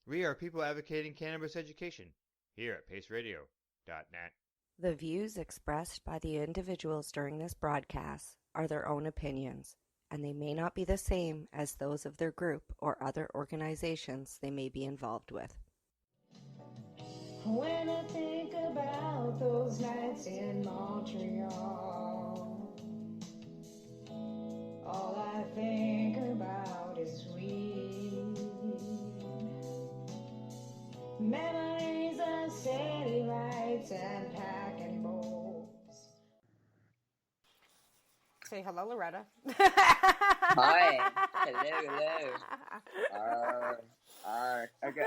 We are people advocating cannabis education here at paceradio.net. The views expressed by the individuals during this broadcast are their own opinions, and they may not be the same as those of their group or other organizations they may be involved with. When I think about those nights in Montreal, all I think about is weed. Memories of city lights and packing bowls. Say hello, Loretta. Hi. Hello. Okay,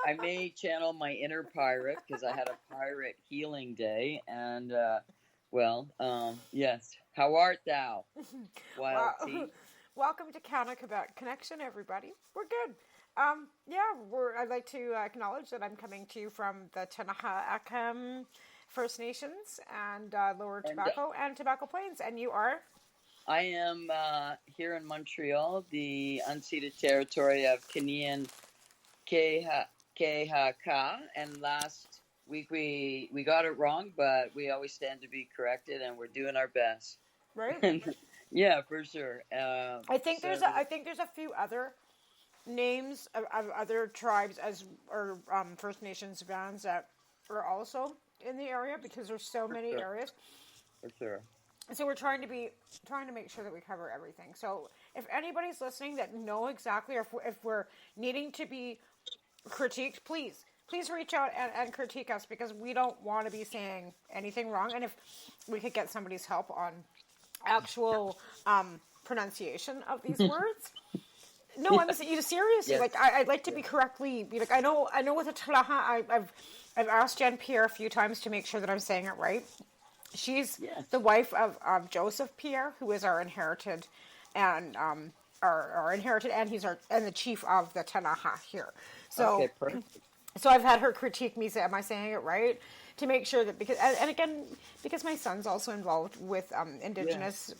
I may channel my inner pirate because I had a pirate healing day, and yes. How art thou, Wild Tea? Welcome to Canada Quebec Connection, everybody. We're good. I'd like to acknowledge that I'm coming to you from the Tanaha'akam First Nations and Lower Tobacco and Tobacco Plains, and you are? I am here in Montreal, the unceded territory of Kanian Kehaka, and last week we got it wrong, but we always stand to be corrected, and we're doing our best. Right? Yeah, for sure. I think there's a few other names of other tribes or First Nations bands that are also in the area because there's so many areas. For sure. So we're trying to make sure that we cover everything. So if anybody's listening that know exactly, or if we're needing to be critiqued, please reach out and critique us because we don't want to be saying anything wrong. And if we could get somebody's help on actual pronunciation of these words. No, I'm seriously. Yes. Like I'd like to be correctly. Like I know with the Talaha, I've asked Jen Pierre a few times to make sure that I'm saying it right. She's the wife of Joseph Pierre, who is our inherited, and he's the chief of the Tanaha here. So, okay, perfect. So I've had her critique me. Say, am I saying it right? To make sure that because my son's also involved with Indigenous.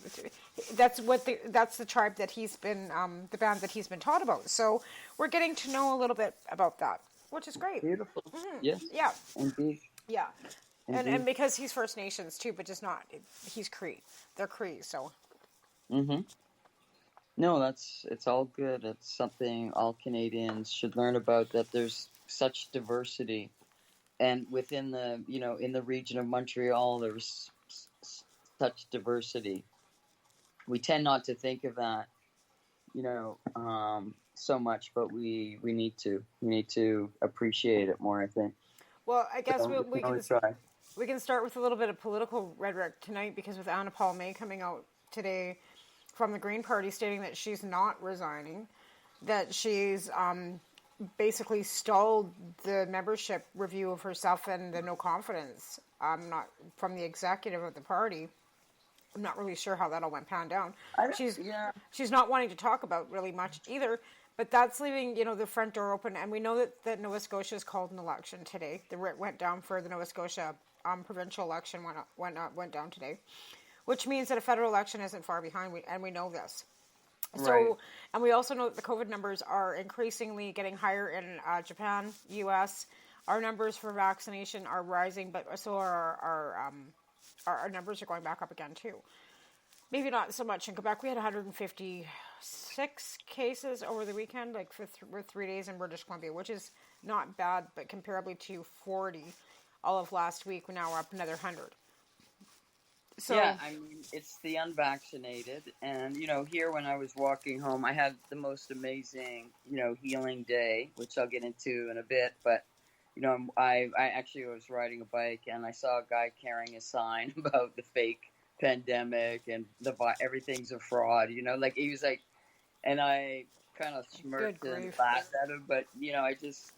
That's the tribe that he's been the band that he's been taught about. So we're getting to know a little bit about that, which is great. Beautiful. Mm-hmm. Yes. Yeah. Indeed. Yeah. And because he's First Nations too, but just not. He's Cree. They're Cree, so. Mm-hmm. No, it's all good. It's something all Canadians should learn about. That there's such diversity, and within the in the region of Montreal, there's such diversity. We tend not to think of that, so much, but we need to appreciate it more, I think. Well, I guess we can start with a little bit of political rhetoric tonight because with Anna Paul May coming out today from the Green Party stating that she's not resigning, that she's basically stalled the membership review of herself and the no confidence. Not from the executive of the party. I'm not really sure how that all went down. She's not wanting to talk about really much either. But that's leaving, the front door open, and we know that Nova Scotia has called an election today. The writ went down for the Nova Scotia provincial election went down today, which means that a federal election isn't far behind, and we know this. So, right. And we also know that the COVID numbers are increasingly getting higher in Japan, U.S. Our numbers for vaccination are rising, but so are our numbers are going back up again too. Maybe not so much in Quebec. We had 156 cases over the weekend, like for 3 days in British Columbia, which is not bad, but comparably to 40 all of last week, now we're up another 100. So, yeah, I mean, it's the unvaccinated. And, here when I was walking home, I had the most amazing, healing day, which I'll get into in a bit. But, I actually was riding a bike and I saw a guy carrying a sign about the fake pandemic and everything's a fraud, like he was like, and I kind of smirked and laughed at him, but there's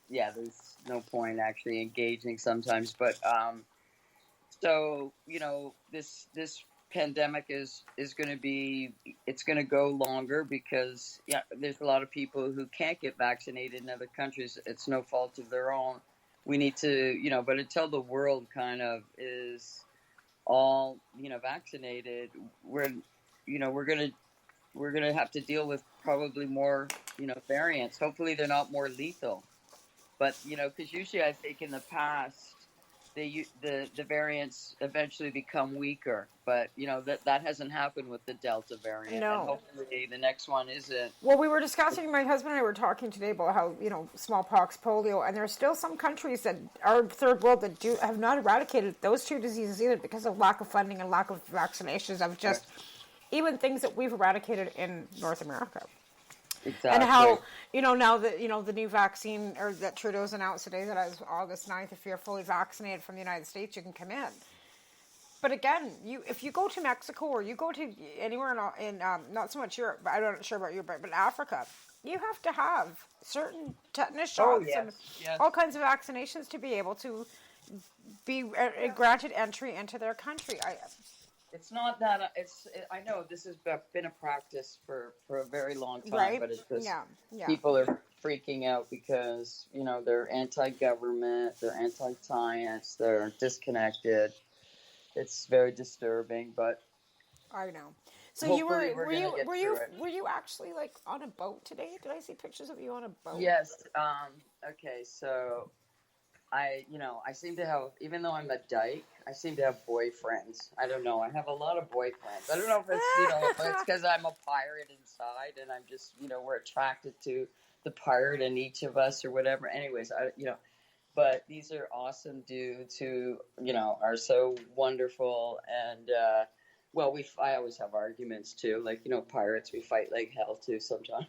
no point actually engaging sometimes. But so this pandemic is going to be, it's going to go longer because there's a lot of people who can't get vaccinated in other countries. It's no fault of their own. We need to but until the world kind of is all vaccinated, we're gonna have to deal with probably more variants. Hopefully they're not more lethal. But because usually I think in the past the variants eventually become weaker, but that hasn't happened with the Delta variant, and No. hopefully the next one isn't. Well, we were discussing, my husband and I were talking today about how, smallpox, polio, and there are still some countries that are third world that have not eradicated those two diseases either because of lack of funding and lack of vaccinations of just even things that we've eradicated in North America. Exactly. And how, now that, the new vaccine, or that Trudeau's announced today that as August 9th, if you're fully vaccinated from the United States, you can come in. But again, if you go to Mexico or you go to anywhere in not so much Europe, but I'm not sure about Europe, but Africa, you have to have certain tetanus shots and all kinds of vaccinations to be able to be granted entry into their country. It's not that I know this has been a practice for a very long time, right? But it's just Yeah. people are freaking out because they're anti-government, they're anti-science, they're disconnected. It's very disturbing, but I know. So were you actually like on a boat today? Did I see pictures of you on a boat? Yes. Okay. So I seem to have, even though I'm a dyke, I seem to have boyfriends. I don't know. I have a lot of boyfriends. I don't know if it's if it's because I'm a pirate inside and I'm just we're attracted to the pirate in each of us or whatever. Anyways, But these are awesome dudes who, are so wonderful. And, I always have arguments too. Like, pirates, we fight like hell too sometimes.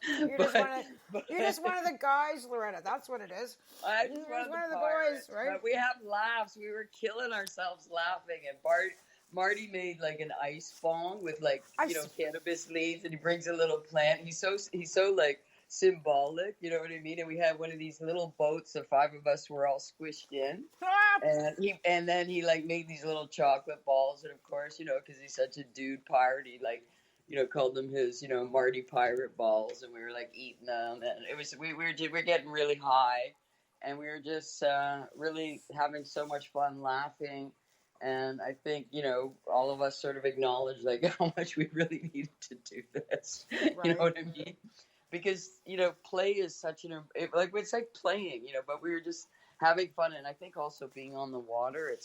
You're just one of the guys, Loretta. That's what it is. I'm just one of the boys, right? But we have laughs. We were killing ourselves laughing. And Marty made like an ice bong with cannabis leaves, and he brings a little plant. He's so like symbolic, you know what I mean? And we had one of these little boats, the five of us were all squished in, and then he like made these little chocolate balls, and of course, because he's such a dude pirate, he like called them his Marty pirate balls, and we were like eating them, and it was we're getting really high, and we were just really having so much fun laughing. And I think, all of us sort of acknowledged like how much we really needed to do this. Right. You know what I mean? Because, play is such it's like playing, but we were just having fun. And I think also being on the water, it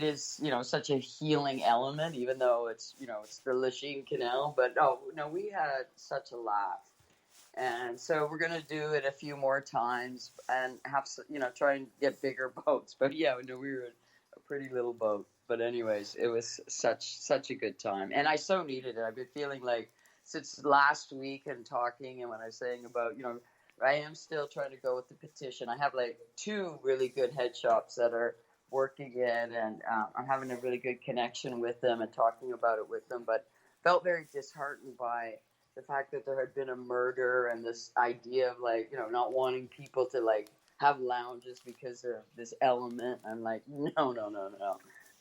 is, such a healing element, even though it's the Lachine Canal. But we had such a laugh. And so we're going to do it a few more times and have, try and get bigger boats. But we were in a pretty little boat. But anyways, it was such a good time. And I so needed it. I've been feeling like, since last week and talking, and when I was saying about, I am still trying to go with the petition. I have like 2 really good head shops that are working in, and I'm having a really good connection with them and talking about it with them, but felt very disheartened by the fact that there had been a murder and this idea of like, not wanting people to like have lounges because of this element. I'm like, no,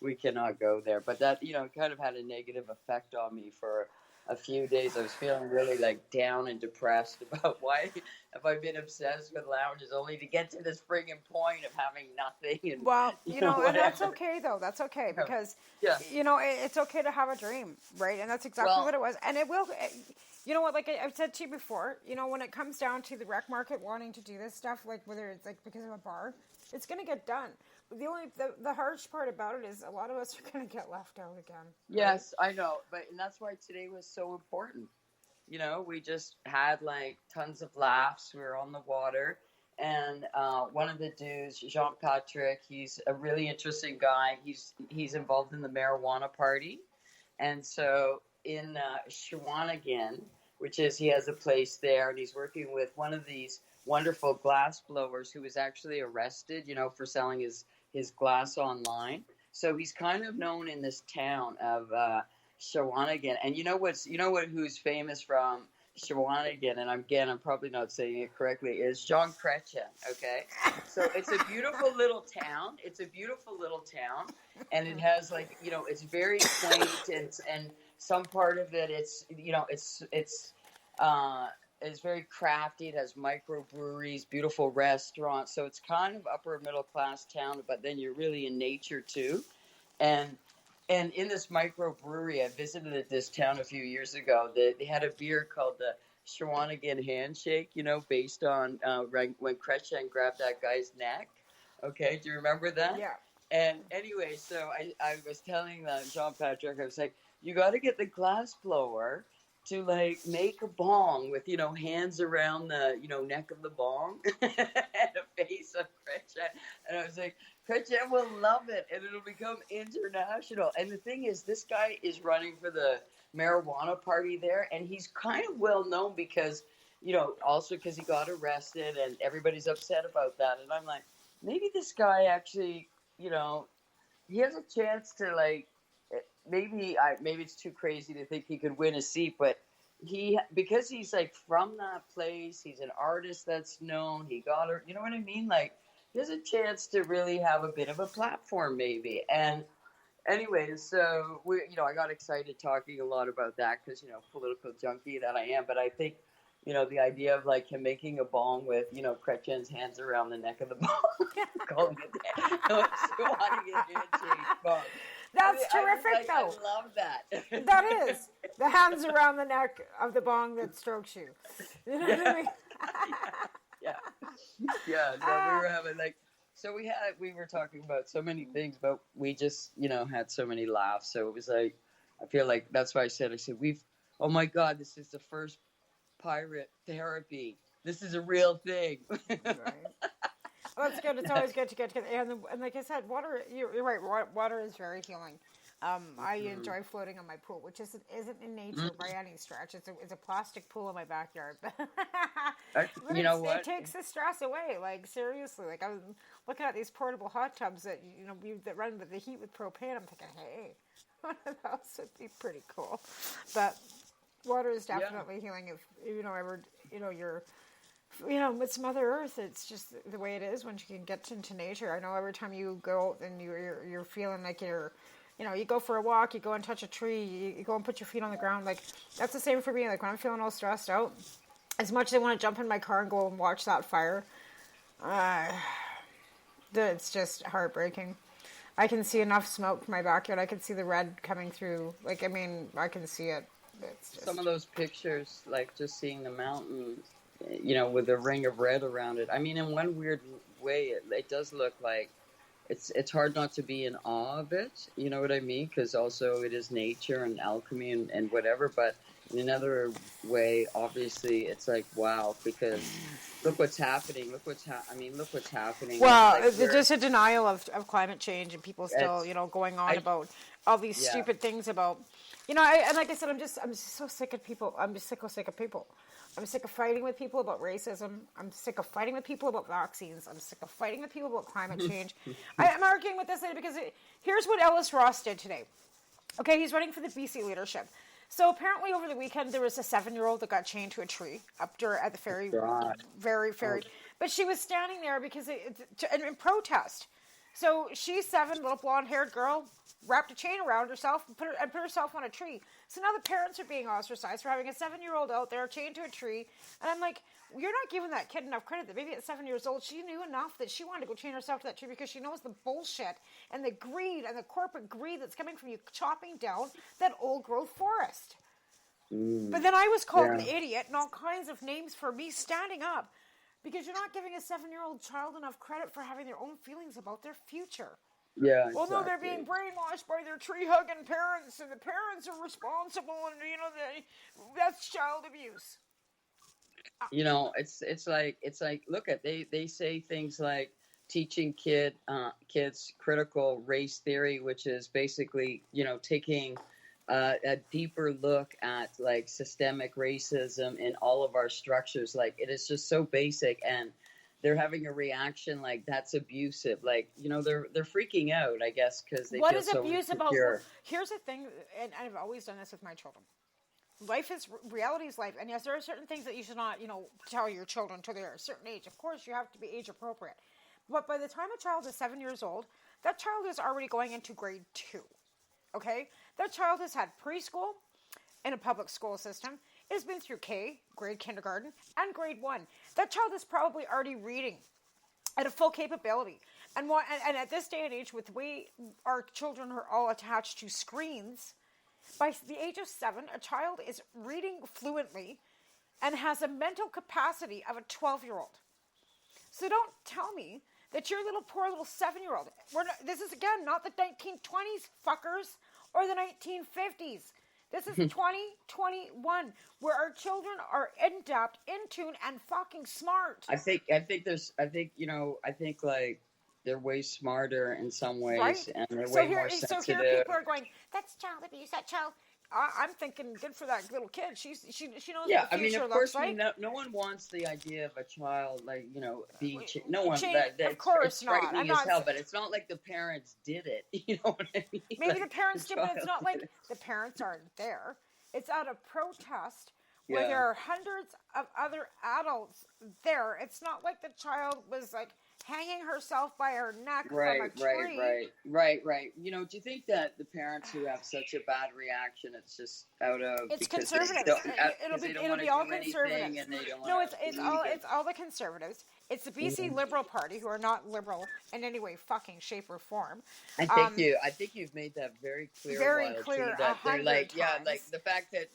we cannot go there. But that, kind of had a negative effect on me for a few days. I was feeling really like down and depressed about why have I been obsessed with lounges only to get to this friggin' point of having nothing. And, and that's okay though. That's okay because, it's okay to have a dream, right? And that's exactly what it was. And it will, like I've said to you before, when it comes down to the rec market wanting to do this stuff, like whether it's like because of a bar, it's going to get done. The harsh part about it is a lot of us are going to get left out again. Right? Yes, I know, and that's why today was so important. We just had like tons of laughs. We were on the water, and one of the dudes, Jean-Patrick, he's a really interesting guy. He's involved in the marijuana party, and so in Shawinigan, which is he has a place there, and he's working with one of these wonderful glass blowers who was actually arrested, for selling his glass online. So he's kind of known in this town of Shawinigan. And who's famous from Shawinigan, and I'm probably not saying it correctly, is John Kretchen, okay? So it's a beautiful little town. And it has like, it's very quaint, and some part of it, it's very crafty. It has microbreweries, beautiful restaurants. So it's kind of upper middle class town, but then you're really in nature too. And in this microbrewery, I visited this town a few years ago. They had a beer called Shawinigan handshake, based on when Kretchen grabbed that guy's neck. Okay, do you remember that? Yeah. And anyway, so I was telling John Patrick, I was like, you got to get the glass blower to like make a bong with, hands around the, neck of the bong and a face of Kretchen. And I was like, Kretchen will love it and it'll become international. And the thing is, this guy is running for the marijuana party there, and he's kind of well known because, also because he got arrested and everybody's upset about that. And I'm like, maybe this guy actually, he has a chance to like, maybe it's too crazy to think he could win a seat, but because he's like from that place, he's an artist that's known. He got her, you know what I mean? Like, he has a chance to really have a bit of a platform, maybe. And anyway, so I got excited talking a lot about that because political junkie that I am. But I think the idea of like him making a bong with Kretchen's hands around the neck of the bong, calling it handshake bong. That's terrific, though. I love that. That is the hands around the neck of the bong that strokes you. You know what I mean? Yeah. No, we were having like. So we were talking about so many things, but we just, had so many laughs. So it was like, I feel like that's why I said, oh my God, this is the first pirate therapy. This is a real thing. Right. Well, it's good. It's always good to get together. And like I said, water, you're right. Water is very healing. I enjoy floating on my pool, which isn't in nature by any stretch. It's a plastic pool in my backyard. But what? It takes the stress away. Like, seriously. Like, I was looking at these portable hot tubs that that run with the heat with propane. I'm thinking, hey, one of those would be pretty cool. But water is definitely healing. If it's Mother Earth. It's just the way it is when you can get into nature. I know every time you go out and you're feeling like you go for a walk, you go and touch a tree, you go and put your feet on the ground. Like, that's the same for me. Like, when I'm feeling all stressed out, as much as I want to jump in my car and go and watch that fire, it's just heartbreaking. I can see enough smoke from my backyard. I can see the red coming through. Like, I mean, I can see it. It's just... Some of those pictures, like just seeing the mountain, with a ring of red around it. I mean, in one weird way, it does look like it's hard not to be in awe of it. You know what I mean? Because also it is nature and alchemy and whatever. But in another way, obviously, it's like, wow, because look what's happening. Look what's happening. Well, like it's just a denial of climate change and people still, going on about all these stupid things about, and like I said, I'm just so sick of people. I'm just sick of people. I'm sick of fighting with people about racism. I'm sick of fighting with people about vaccines. I'm sick of fighting with people about climate change. I'm arguing with this lady because here's what Ellis Ross did today. Okay, he's running for the BC leadership. So apparently over the weekend there was a 7-year-old that got chained to a tree up there at the ferry. But she was standing there because in protest. So she's 7, little blonde-haired girl, wrapped a chain around herself and put herself on a tree. So now the parents are being ostracized for having a 7-year-old out there chained to a tree. And I'm like, you're not giving that kid enough credit that maybe at 7 years old, she knew enough that she wanted to go chain herself to that tree because she knows the bullshit and the greed and the corporate greed that's coming from you chopping down that old growth forest. But then I was called an idiot and all kinds of names for me standing up because you're not giving a 7-year-old child enough credit for having their own feelings about their future. Yeah, well, no, they're being brainwashed by their tree-hugging parents, and the parents are responsible, and that's child abuse. It's like look at they say things like teaching kids critical race theory, which is basically taking a deeper look at like systemic racism in all of our structures. Like, it is just so basic, and they're having a reaction like that's abusive. Like, they're freaking out, I guess, because they feel so abuse insecure. About? Here's the thing, and I've always done this with my children. Reality is life, and yes, there are certain things that you should not, tell your children until they're a certain age. Of course, you have to be age appropriate. But by the time a child is 7 years old, that child is already going into grade 2. Okay, that child has had preschool in a public school system. Has been through grade kindergarten, and grade 1. That child is probably already reading at a full capability. And at this day and age, with the way our children are all attached to screens, by the age of 7, a child is reading fluently and has a mental capacity of a 12-year-old. So don't tell me that your poor little 7-year-old, this is again not the 1920s, fuckers, or the 1950s. This is 2021, where our children are in depth, in tune, and fucking smart. I think like they're way smarter in some ways, right? and they're way more sensitive. So here people are going, that's child abuse, that child. I'm thinking, good for that little kid. She knows yeah, what the future I mean, of looks course, like. No one wants the idea of a child like being. No one. Of course it's not. frightening as hell, but it's not like the parents did it. You know what I mean? Maybe like, the parents did, but it's not like the parents aren't there. It's at a protest where Yeah. there are hundreds of other adults there. It's not like the child was like hanging herself by her neck from a tree. Right. Do you think that the parents who have such a bad reaction, it's just out of it's because conservatives. It'll be all conservatives. No, it's all the conservatives. It's the BC Liberal Party, who are not liberal in any way, fucking shape or form. I think you've made that very clear. Very clear. That they're like, times. yeah, like the fact that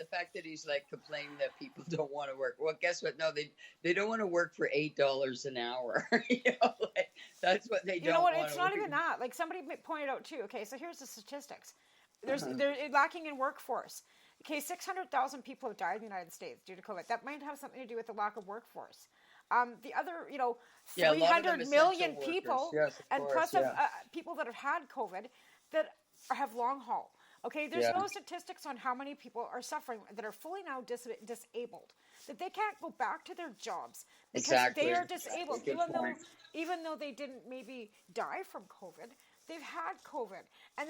he's like complaining that people don't want to work. Well, guess what? No, they don't want to work for $8 an hour. Like, that's what they don't. You know what? Want it's to not work. even that. Like somebody pointed out too. Okay, so here's the statistics. They're lacking in workforce. Okay, 600,000 people have died in the United States due to COVID. That might have something to do with the lack of workforce. The other, 300 million people, yes, and course, plus people that have had COVID that have long haul. Okay, there's no statistics on how many people are suffering that are fully now disabled, that they can't go back to their jobs because they are disabled, even though they didn't maybe die from COVID. They've had COVID, and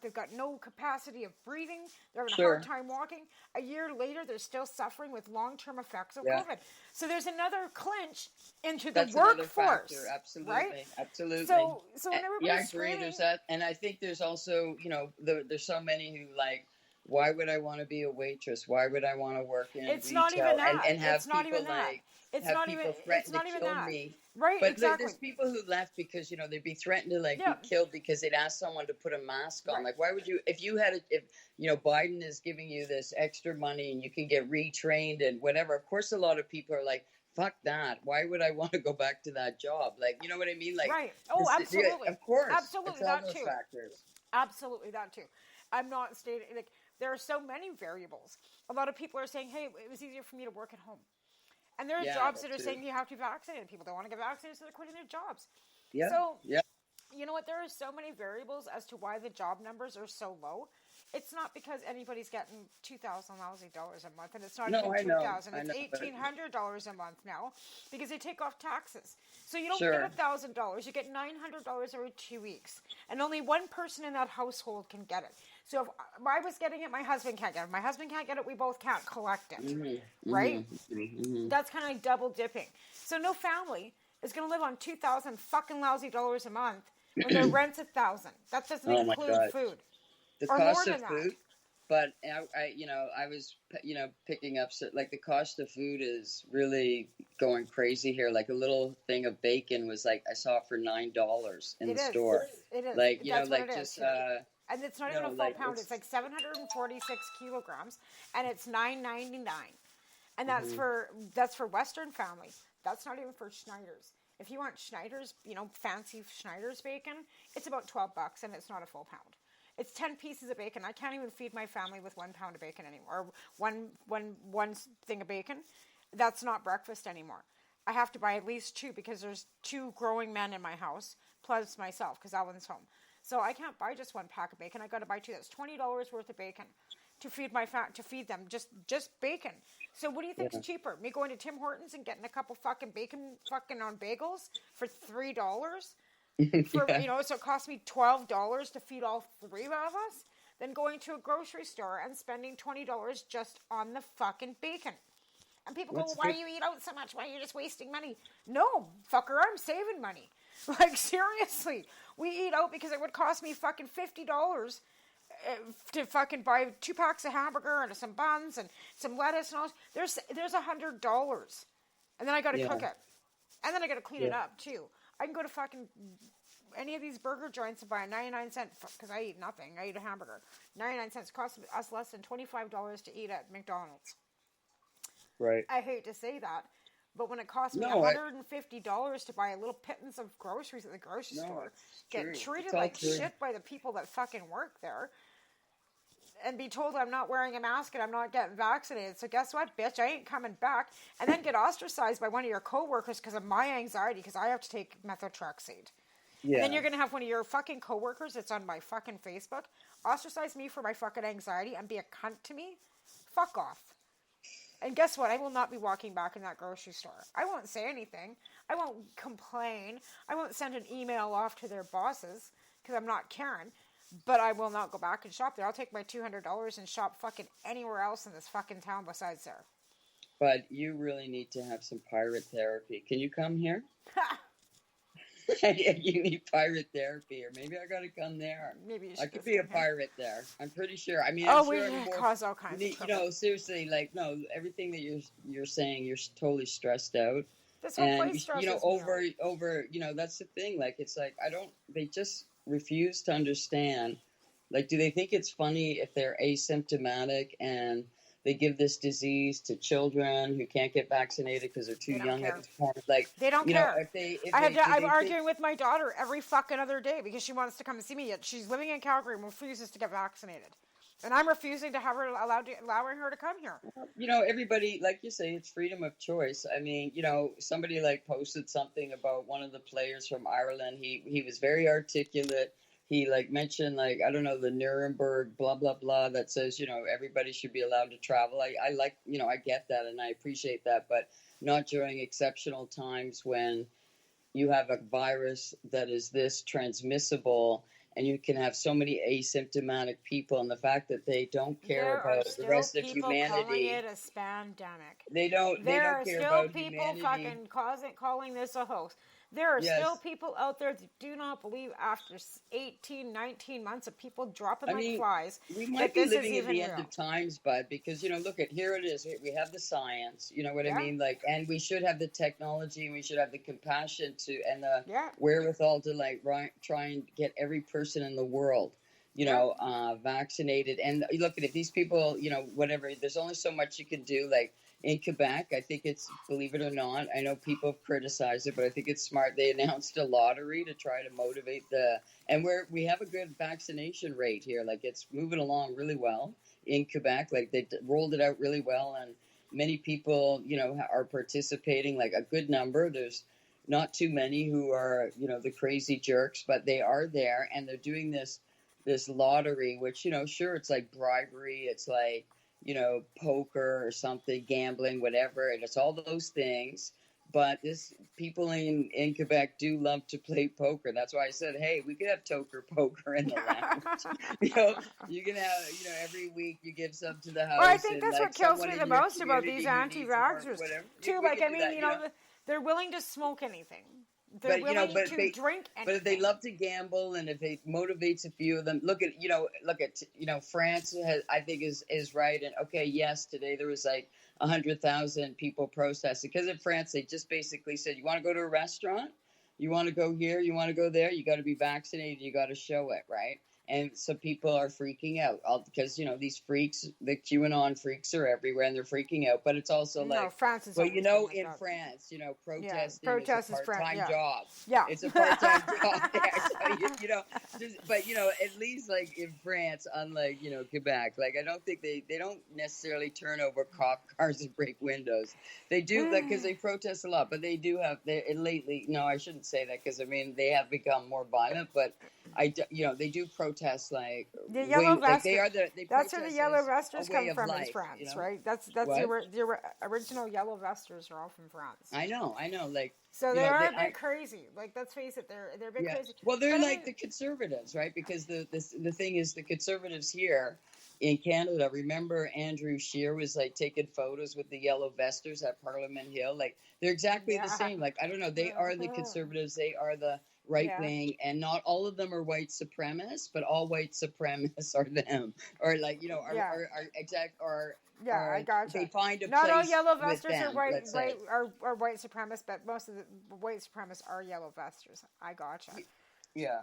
they've got no capacity of breathing. They're having a hard time walking. A year later, they're still suffering with long-term effects of COVID. So there's another clinch into the workforce. Absolutely, right? Absolutely. So when everybody's I agree. screaming, There's that, and I think there's also, there's so many who like, why would I want to be a waitress? Why would I want to work in it's retail not even that. and have it's not people even that. like It's have not people even. threaten It's not to even kill that. me? Right, but exactly. There's people who left because they'd be threatened to be killed because they'd ask someone to put a mask on. Right. Like, why would you? If Biden is giving you this extra money and you can get retrained and whatever, of course a lot of people are like, fuck that. Why would I want to go back to that job? Like, you know what I mean? Like, right. Oh, absolutely. Of course. Absolutely, it's all that those too. factors. Absolutely, that too. I'm not stating there are so many variables. A lot of people are saying, hey, it was easier for me to work at home. And there are jobs that are saying you have to be vaccinated. People don't want to get vaccinated, so they're quitting their jobs. Yeah. So, yeah. You know what? There are so many variables as to why the job numbers are so low. It's not because anybody's getting $2,000 lousy dollars a month, and it's not even $2,000. It's $1,800 a month now because they take off taxes. So you don't get $1,000. You get $900 every 2 weeks, and only one person in that household can get it. So if I was getting it, my husband can't get it. If my husband can't get it, we both can't collect it, right? That's kind of like double dipping. So no family is going to live on $2,000 fucking lousy dollars a month when their rent's $1,000. That doesn't include food. The or cost more of than food, that. but I was picking up like the cost of food is really going crazy here. Like a little thing of bacon was like I saw it for $9 in the store. It is. Like That's what like it just. is. And it's not even a full pound. It's like 746 kilograms, and it's $9.99. And that's for Western family. That's not even for Schneider's. If you want Schneider's, fancy Schneider's bacon, it's about $12, and it's not a full pound. It's 10 pieces of bacon. I can't even feed my family with 1 pound of bacon anymore. Or one thing of bacon. That's not breakfast anymore. I have to buy at least 2 because there's 2 growing men in my house, plus myself, because Alan's home. So I can't buy just 1 pack of bacon. I got to buy 2. That's $20 worth of bacon to feed to feed them. Just bacon. So what do you think's cheaper? Me going to Tim Hortons and getting a couple fucking bacon fucking on bagels for $3? So it cost me $12 to feed all 3 of us. Then going to a grocery store and spending $20 just on the fucking bacon. And people go, why do you eat out so much? Why are you just wasting money? No, fucker, I'm saving money. Like, seriously. We eat out because it would cost me fucking $50 to fucking buy 2 packs of hamburger and some buns and some lettuce and all. There's $100. And then I got to cook it. And then I got to clean it up, too. I can go to fucking any of these burger joints and buy a 99-cent, because I eat nothing. I eat a hamburger. 99 cents costs us less than $25 to eat at McDonald's. Right. I hate to say that, but when it costs me No, $150 to buy a little pittance of groceries at the grocery store, get treated like shit by the people that fucking work there, and be told I'm not wearing a mask and I'm not getting vaccinated. So guess what, bitch? I ain't coming back. And then get ostracized by one of your coworkers because of my anxiety because I have to take methotrexate. Yeah. And then you're going to have one of your fucking coworkers that's on my fucking Facebook ostracize me for my fucking anxiety and be a cunt to me? Fuck off. And guess what? I will not be walking back in that grocery store. I won't say anything. I won't complain. I won't send an email off to their bosses because I'm not Karen. But I will not go back and shop there. I'll take my $200 and shop fucking anywhere else in this fucking town besides there. But you really need to have some pirate therapy. Can you come here? You need pirate therapy, or maybe I gotta come there. Maybe you should. I could be a pirate there. I'm pretty sure. I mean, we cause all kinds of trouble. You know, seriously, like, no, everything that you're saying, you're totally stressed out. This whole place stresses me out. over, you know, that's the thing. Like, it's like they just refuse to understand. Like, do they think it's funny if they're asymptomatic and they give this disease to children who can't get vaccinated because they're too young at this point? Like, they don't care. I'm arguing think... with my daughter every fucking other day because she wants to come and see me. Yet she's living in Calgary and refuses to get vaccinated, and I'm refusing to have her allowing her to come here. You know, everybody, like you say, it's freedom of choice. I mean, you know, somebody like posted something about one of the players from Ireland. He was very articulate. He like mentioned, like, I don't know, the Nuremberg blah blah blah that says, you know, everybody should be allowed to travel. I like, you know, I get that and I appreciate that, but not during exceptional times when you have a virus that is this transmissible and you can have so many asymptomatic people, and the fact that they don't care about the rest of humanity. There are still people calling it a pandemic. They don't care about humanity. There are still people fucking calling this a hoax. There are still people out there that do not believe after 18, 19 months of people dropping like flies. We might be living at the end of times, bud, because, you know, look at, here it is. We have the science, you know what I mean? Like, and we should have the technology, and we should have the compassion to, and the wherewithal to, like, try and get every person in the world, you know, vaccinated. And look at it, these people, you know, whatever, there's only so much you can do. Like, in Quebec, I think it's, believe it or not, I know people have criticized it, but I think it's smart. They announced a lottery to try to motivate and we have a good vaccination rate here. Like, it's moving along really well in Quebec. Like, they rolled it out really well, and many people, you know, are participating, like a good number. There's not too many who are, you know, the crazy jerks, but they are there, and they're doing this lottery, which, you know, sure, it's like bribery. It's like, you know, poker or something, gambling, whatever, and it's all those things. But people in Quebec do love to play poker. That's why I said, hey, we could have poker in the lounge. You know, you can have, you know, every week you give some to the house. Well, I think that's what kills me the most about these anti-vaxxers, too. Like, I mean, you know, they're willing to smoke anything. They're willing to drink anything. But if they love to gamble, and if it motivates a few of them, look at France I think is right. And okay, yes, today there was like 100,000 people protesting because in France they just basically said, you want to go to a restaurant, you want to go here, you want to go there, you got to be vaccinated, you got to show it, right? And so people are freaking out because, you know, these freaks, the QAnon freaks are everywhere and they're freaking out. But it's also like, France is you know, in France, you know, protesting is a part-time job. Yeah. It's a part-time job there. So, you know, but, you know, at least like in France, unlike, you know, Quebec, like I don't think they don't necessarily turn over cop cars and break windows. They do, like, because they protest a lot, but they do have, lately, no, I shouldn't say that because, I mean, they have become more violent, but you know, they do protest like the yellow vest. Like that's where the yellow vesters come from life, in France, you know? right? That's the original yellow vesters are all from France. I know. Like, so they are a bit crazy. Like, let's face it, they're a bit crazy. Well, they're like the conservatives, right? Because the thing is, the conservatives here in Canada. Remember, Andrew Scheer was like taking photos with the yellow vesters at Parliament Hill. Like, they're exactly the same. Like, I don't know. They are the conservatives. They are the right wing, and not all of them are white supremacists, but all white supremacists are them, or like, you know, I got you. They find a not place. Not all yellow vesters them, are white supremacists, but most of the white supremacists are yellow vesters. I gotcha. Yeah.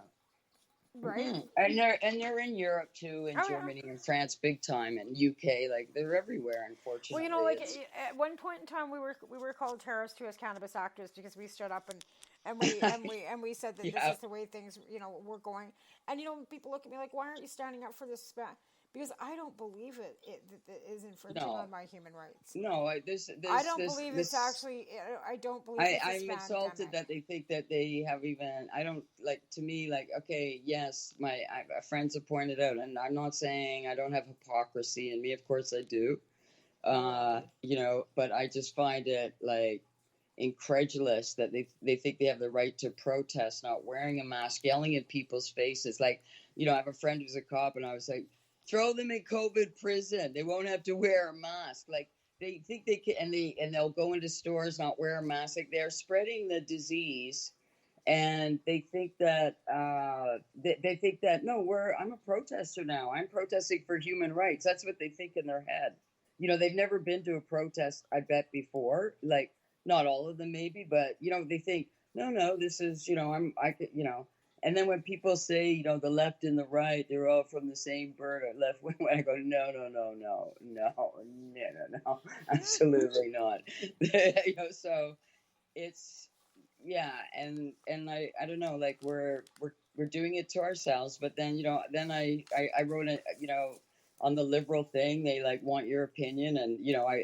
right? And they're in Europe too, and Oh yeah. Germany and France big time, and UK. Like they're everywhere. Well, Unfortunately, like it's at one point in time, we were called terrorists too as cannabis activists because we stood up and we said that this yeah. is the way things were going. And people look at me like, why aren't you standing up for this? Because I don't believe that is infringing No, on my human rights. no. I don't believe it's actually. I don't believe it's a I'm insulted pandemic. that they think that they have even. I don't like. To me, like, okay, yes, my friends have pointed out, and I'm not saying I don't have hypocrisy in me. Of course, I do. But I just find it like incredulous that they think they have the right to protest not wearing a mask, yelling in people's faces. Like, I have a friend who's a cop, and I was like, throw them in COVID prison. They won't have to wear a mask. Like, they think they can, and they'll go into stores, not wear a mask. Like, they're spreading the disease, and they think that they think that no, I'm a protester now. I'm protesting for human rights. That's what they think in their head. They've never been to a protest, I bet, before. Like, not all of them, maybe, but they think, no, this is, And then when people say, the left and the right, they're all from the same bird, or left wing, I go, no, absolutely not. So it's, yeah, and I don't know, like we're doing it to ourselves, but then then I wrote it, on the liberal thing, they like want your opinion, and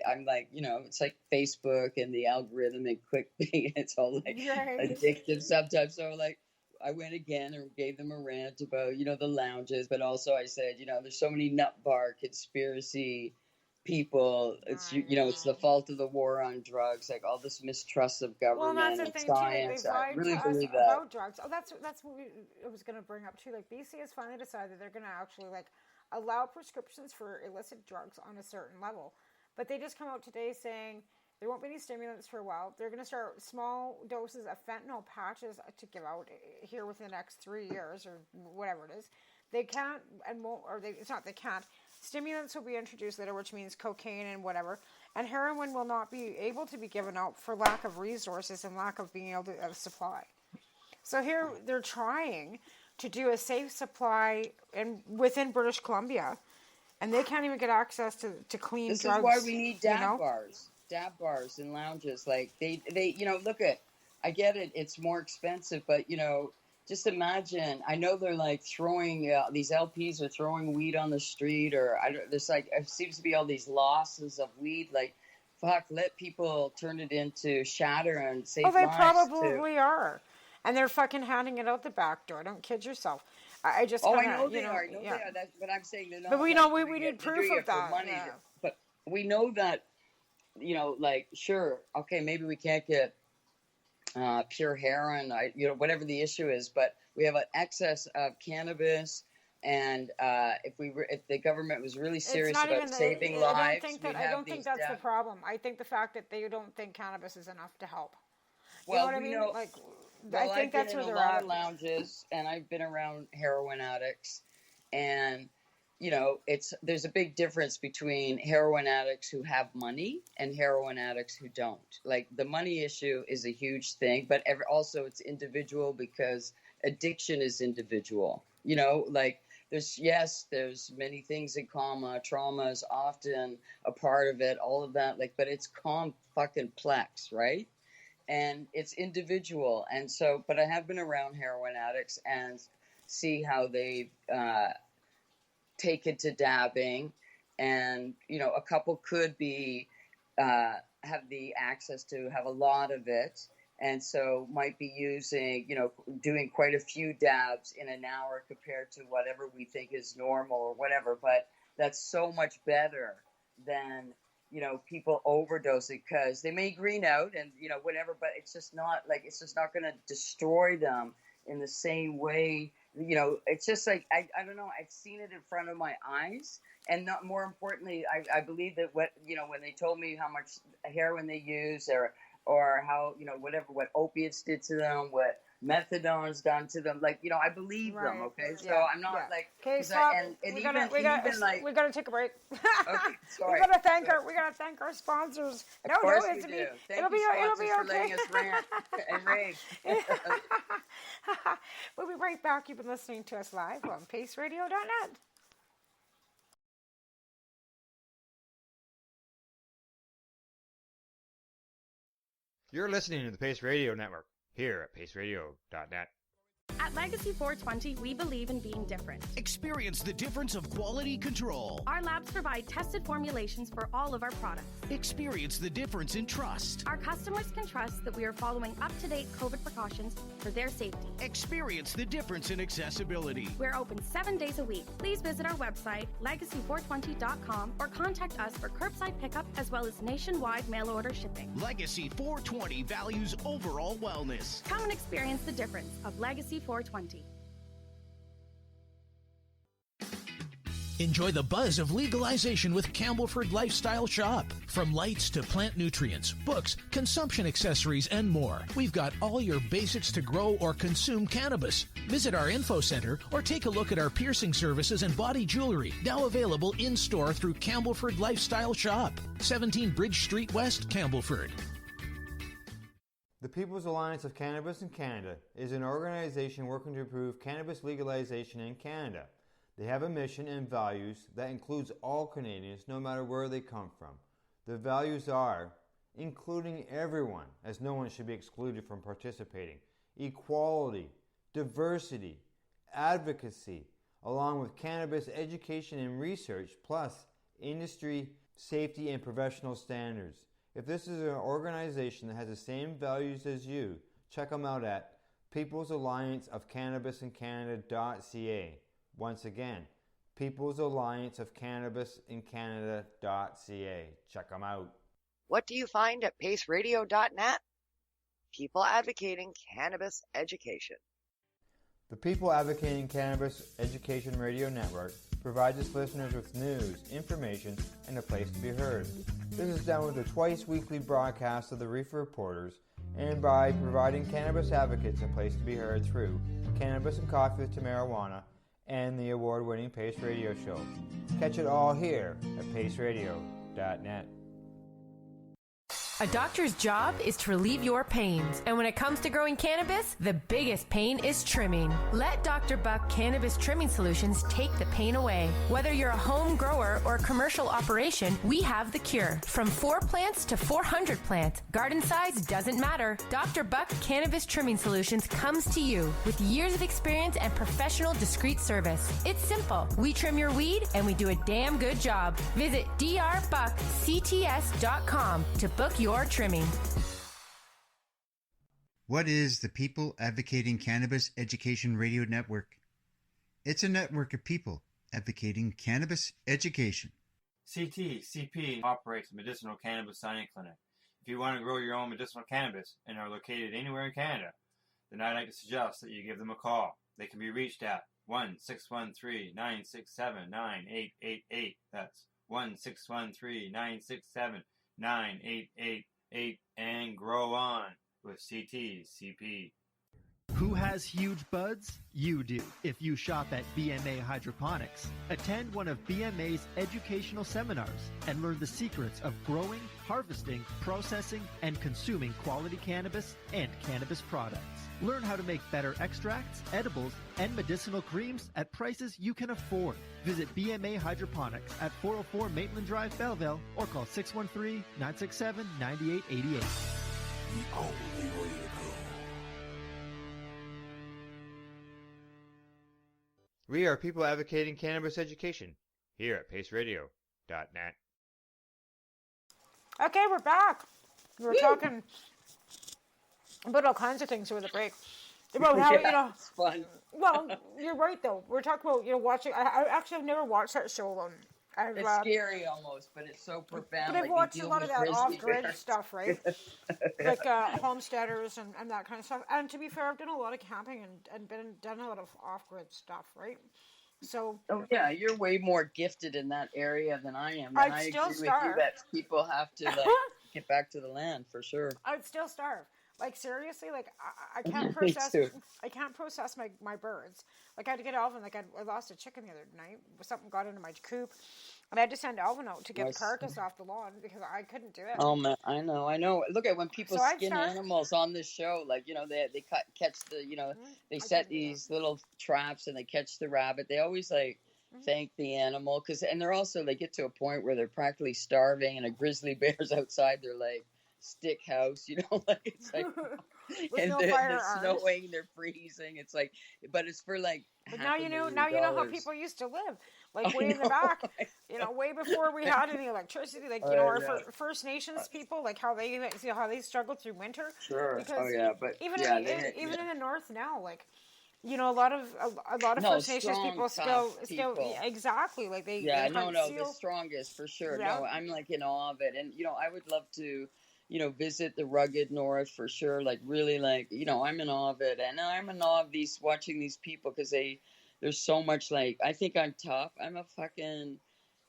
I'm like, it's like Facebook and the algorithm and quick thing, it's all like addictive sometimes. So like I went again and gave them a rant about the lounges, but also I said, there's so many nut bar conspiracy people. It's it's the fault of the war on drugs, like all this mistrust of government and science. I really believe that about drugs. Oh, that's what I was going to bring up too. Like BC has finally decided they're going to actually like allow prescriptions for illicit drugs on a certain level, but they just come out today saying there won't be any stimulants for a while. They're going to start small doses of fentanyl patches to give out here within the next 3 years or whatever it is. They can't and won't, or it's not they can't. Stimulants will be introduced later, which means cocaine and whatever. And heroin will not be able to be given out for lack of resources and lack of being able to supply. So here they're trying to do a safe supply within British Columbia, and they can't even get access to clean drugs. This is why we need dab bars and lounges. Like they look at. I get it; it's more expensive, but just imagine. I know they're like throwing these LPs are throwing weed on the street, or there's like it seems to be all these losses of weed. Like, fuck, let people turn it into shatter and save lives. Oh, they probably are. And they're fucking handing it out the back door. Don't kid yourself. I just I know they are. They are. But I'm saying they're not. But we know we need proof of that. Money, but we know that, like, sure, okay, maybe we can't get pure heroin, whatever the issue is, but we have an excess of cannabis. And if the government was really serious about saving lives, I don't think that's the problem. I think the fact that they don't think cannabis is enough to help. Well, you know what I mean? Well, I think that's where they're at. I've been in a lot of lounges, and I've been around heroin addicts, and there's a big difference between heroin addicts who have money and heroin addicts who don't. Like, the money issue is a huge thing, but also it's individual because addiction is individual. Like there's many things in common. Trauma is often a part of it. All of that, but it's complex, right? And it's individual. And so, but I have been around heroin addicts and see how they've taken to dabbing. And, a couple could be, have the access to have a lot of it. And so might be using, doing quite a few dabs in an hour compared to whatever we think is normal or whatever. But that's so much better than people overdosing, because they may green out and, whatever, but it's just not going to destroy them in the same way. It's just like, I don't know. I've seen it in front of my eyes. And not more importantly, I believe that when they told me how much heroin they use or how, what opiates did to them, what methadone's done to them. Like, I believe them. Okay, so I'm not like. Okay, stop. We gotta take a break. Okay, sorry. We gotta thank our sponsors. Of course we do. Thank you, sponsors, for letting us rant and rave. We'll be right back. You've been listening to us live on paceradio.net. You're listening to the Pace Radio Network here at paceradio.net. At Legacy 420, we believe in being different. Experience the difference of quality control. Our labs provide tested formulations for all of our products. Experience the difference in trust. Our customers can trust that we are following up-to-date COVID precautions for their safety. Experience the difference in accessibility. We're open 7 days a week. Please visit our website, legacy420.com, or contact us for curbside pickup as well as nationwide mail order shipping. Legacy 420 values overall wellness. Come and experience the difference of Legacy 420. Enjoy the buzz of legalization with Campbellford Lifestyle Shop. From lights to plant nutrients, books, consumption accessories, and more. We've got all your basics to grow or consume cannabis. Visit our info center or take a look at our piercing services and body jewelry, now available in-store through Campbellford Lifestyle Shop. 17 Bridge Street West, Campbellford. The People's Alliance of Cannabis in Canada is an organization working to improve cannabis legalization in Canada. They have a mission and values that includes all Canadians, no matter where they come from. The values are including everyone, as no one should be excluded from participating, equality, diversity, advocacy, along with cannabis education and research, plus industry, safety, and professional standards. If this is an organization that has the same values as you, check them out at peoplesallianceofcannabisincanada.ca. Once again, peoplesallianceofcannabisincanada.ca. Check them out. What do you find at paceradio.net? People advocating cannabis education. The People Advocating Cannabis Education Radio Network provides its listeners with news, information, and a place to be heard. This is done with a twice-weekly broadcast of the Reefer Reporters and by providing cannabis advocates a place to be heard through Cannabis and Coffee with Tamarijuana and the award-winning Pace Radio Show. Catch it all here at paceradio.net. A doctor's job is to relieve your pains, and when it comes to growing cannabis, the biggest pain is trimming. Let Dr. Buck Cannabis Trimming Solutions take the pain away. Whether you're a home grower or a commercial operation, we have the cure. From 4 plants to 400 plants, garden size doesn't matter. Dr. Buck Cannabis Trimming Solutions comes to you with years of experience and professional discreet service. It's simple. We trim your weed, and we do a damn good job. Visit drbuckcts.com to book your trimming. What is the People Advocating Cannabis Education Radio Network? It's a network of people advocating cannabis education. CTCP operates a medicinal cannabis signing clinic. If you want to grow your own medicinal cannabis and are located anywhere in Canada, then I'd like to suggest that you give them a call. They can be reached at 1-613-967-9888. That's 1-613-967-9888, and grow on with CTCP. Who has huge buds? You do. If you shop at BMA Hydroponics, attend one of BMA's educational seminars and learn the secrets of growing, harvesting, processing, and consuming quality cannabis and cannabis products. Learn how to make better extracts, edibles, and medicinal creams at prices you can afford. Visit BMA Hydroponics at 404 Maitland Drive, Belleville, or call 613-967-9888. The only way to go. We are people advocating cannabis education here at paceradio.net. Okay, we're back. We were talking about all kinds of things over the break. About how, it's fun. Well, you're right, though. We're talking about, watching. I actually have never watched that show. It's scary almost, but it's so profound. But I've watched a lot of that off-grid stuff, right? Like homesteaders and that kind of stuff. And to be fair, I've done a lot of camping and done a lot of off-grid stuff, right? So. Oh yeah, you're way more gifted in that area than I am. And I'd I still agree starve. with you that people have to get back to the land for sure. I'd still starve. Like seriously, like I can't process. I can't process my birds. Like I had to get Alvin. Like I lost a chicken the other night. Something got into my coop, and I had to send Alvin out to get the carcass off the lawn because I couldn't do it. Oh man, I know. Look at when people skin animals on this show. Like they catch the they set these little traps and they catch the rabbit. They always like thank the animal and they're also they get to a point where they're practically starving and a grizzly bear's outside their like stick house, like it's like and they're snowing, they're freezing. It's like, but it's for like. But now you know how people used to live, like way in the back, way before we had any electricity. Like our First Nations people, like how they struggled through winter. Sure. Because but even in the north now, like. A lot of First Nations people still exactly like they. Yeah, the strongest for sure. Yeah. No, I'm like in awe of it, and I would love to, visit the rugged north for sure. Like really, like I'm in awe of it, and I'm in awe of watching these people because there's so much. Like I think I'm tough. I'm a fucking.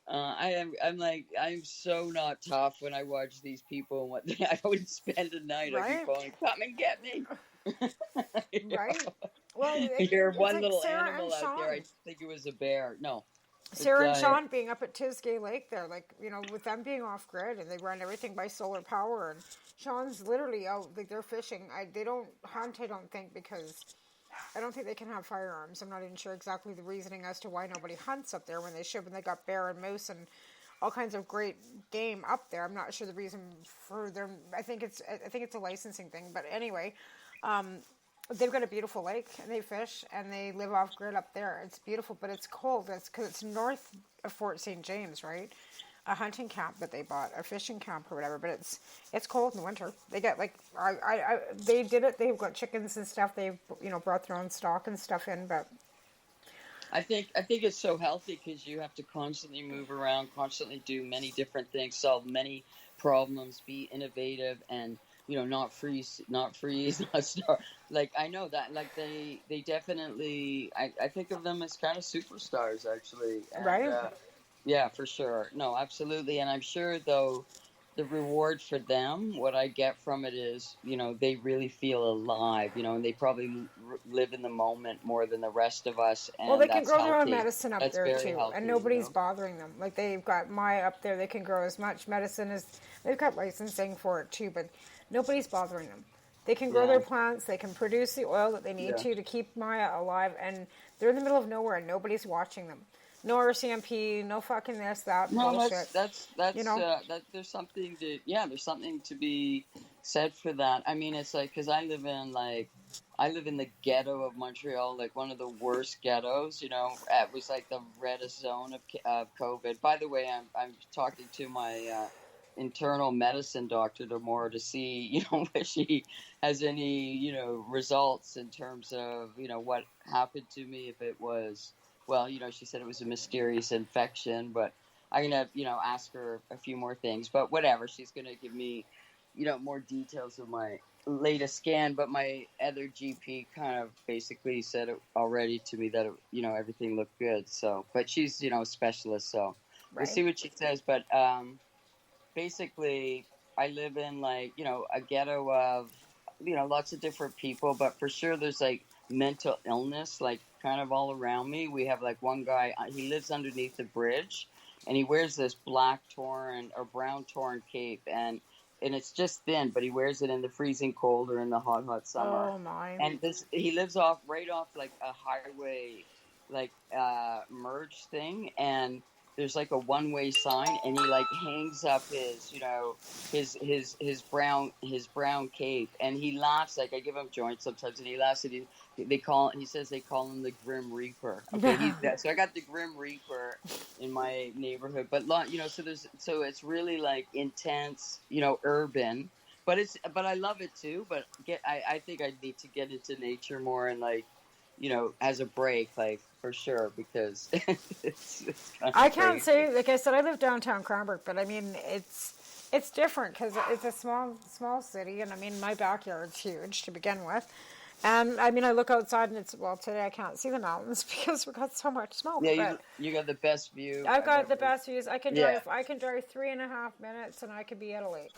I'm so not tough when I watch these people. And I wouldn't spend a night. I'd be going, come and get me. Right. Well, you're one like little Sarah animal out there. I think it was a bear. No. Sarah and Sean being up at Tisgay Lake there, like, with them being off grid and they run everything by solar power. And Sean's literally out, like, they're fishing. They don't hunt, I don't think, because I don't think they can have firearms. I'm not even sure exactly the reasoning as to why nobody hunts up there when they should, when they got bear and moose and all kinds of great game up there. I'm not sure the reason for their, I think it's a licensing thing. But anyway, they've got a beautiful lake, and they fish, and they live off grid up there. It's beautiful, but it's cold. It's because it's north of Fort St. James, right? A hunting camp that they bought, a fishing camp or whatever. But it's cold in the winter. They get like they did it. They've got chickens and stuff. They've brought their own stock and stuff in. But I think it's so healthy because you have to constantly move around, constantly do many different things, solve many problems, be innovative, and not freeze, not starve. Like, I know that, like, they definitely, I think of them as kind of superstars, actually. And, right? Yeah, for sure. No, absolutely. And I'm sure, though, the reward for them, what I get from it is, they really feel alive, and they probably live in the moment more than the rest of us. And well, they can grow their own medicine up there, too. Healthy, and nobody's bothering them. Like, they've got Maya up there. They can grow as much medicine as, they've got licensing for it, too, but nobody's bothering them. They can grow their plants. They can produce the oil that they need to keep Maya alive. And they're in the middle of nowhere, and nobody's watching them. No RCMP, no fucking this, that bullshit. That's there's something to be said for that. I mean, it's like, because I live in the ghetto of Montreal, like one of the worst ghettos. It was like the reddest zone of COVID. By the way, I'm talking to my internal medicine doctor tomorrow to see, if she has any, results in terms of, what happened to me, if it was. Well, she said it was a mysterious infection, but I'm going to, ask her a few more things. But whatever, she's going to give me, more details of my latest scan. But my other GP kind of basically said it already to me that, everything looked good. So, but she's, a specialist, so we'll see what she says. But basically, I live in, like, a ghetto of, lots of different people. But for sure, there's, like, mental illness, like, kind of all around me. We have like one guy, he lives underneath the bridge, and he wears this black torn or brown torn cape, and it's just thin, but he wears it in the freezing cold or in the hot summer. Oh my! And he lives right off like a highway, like merge thing, and there's like a one-way sign, and he like hangs up his brown cape, and he laughs. Like, I give him joints sometimes, and he laughs. And he says they call him the Grim Reaper. Okay, so I got the Grim Reaper in my neighborhood, but so it's really like intense, urban, but I love it too. But I think I need to get into nature more and like, as a break, like, for sure, because it's I can't say, like I said, I live downtown Cranbrook, but I mean, it's different because it's a small city, and I mean, my backyard's huge to begin with. And I mean, I look outside and today I can't see the mountains because we've got so much smoke. Yeah, you got the best view. I've got the best views. I can drive 3.5 minutes and I could be at a lake.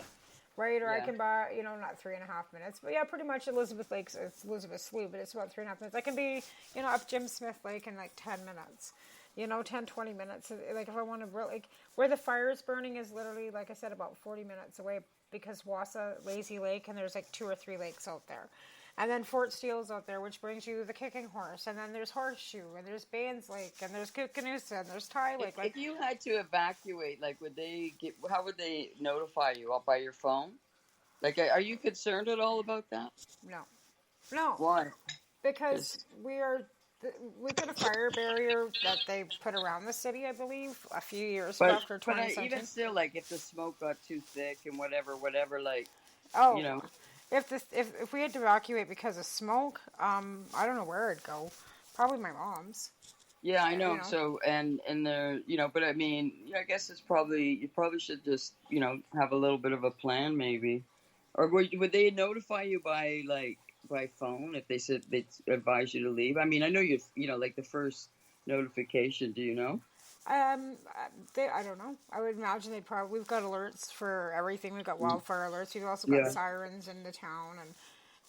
right? Or I can buy, not 3.5 minutes, but yeah, pretty much Elizabeth Lake's, it's Elizabeth Slough, but it's about 3.5 minutes. I can be, up Jim Smith Lake in like 10 minutes, 10, 20 minutes. Like if I want to really, like where the fire is burning is literally, like I said, about 40 minutes away because Wassa, Lazy Lake, and there's like 2 or 3 lakes out there. And then Fort Steele's out there, which brings you the Kicking Horse. And then there's Horseshoe, and there's Baines Lake, and there's Kookanusa, and there's Ty Lake. If you had to evacuate, like, how would they notify you? Up by your phone? Like, are you concerned at all about that? No. Why? Because we've got a fire barrier that they put around the city, I believe, a few years ago after 2017. But even still, like, if the smoke got too thick and whatever, like, If we had to evacuate because of smoke, I don't know where it'd go. Probably my mom's. Yeah, I know. So and the but I mean, I guess you probably should just have a little bit of a plan maybe, or would they notify you by phone if they said they advise you to leave? I mean, I know like the first notification. Do you know? I don't know. I would imagine we've got alerts for everything. We've got wildfire alerts. We've also got sirens in the town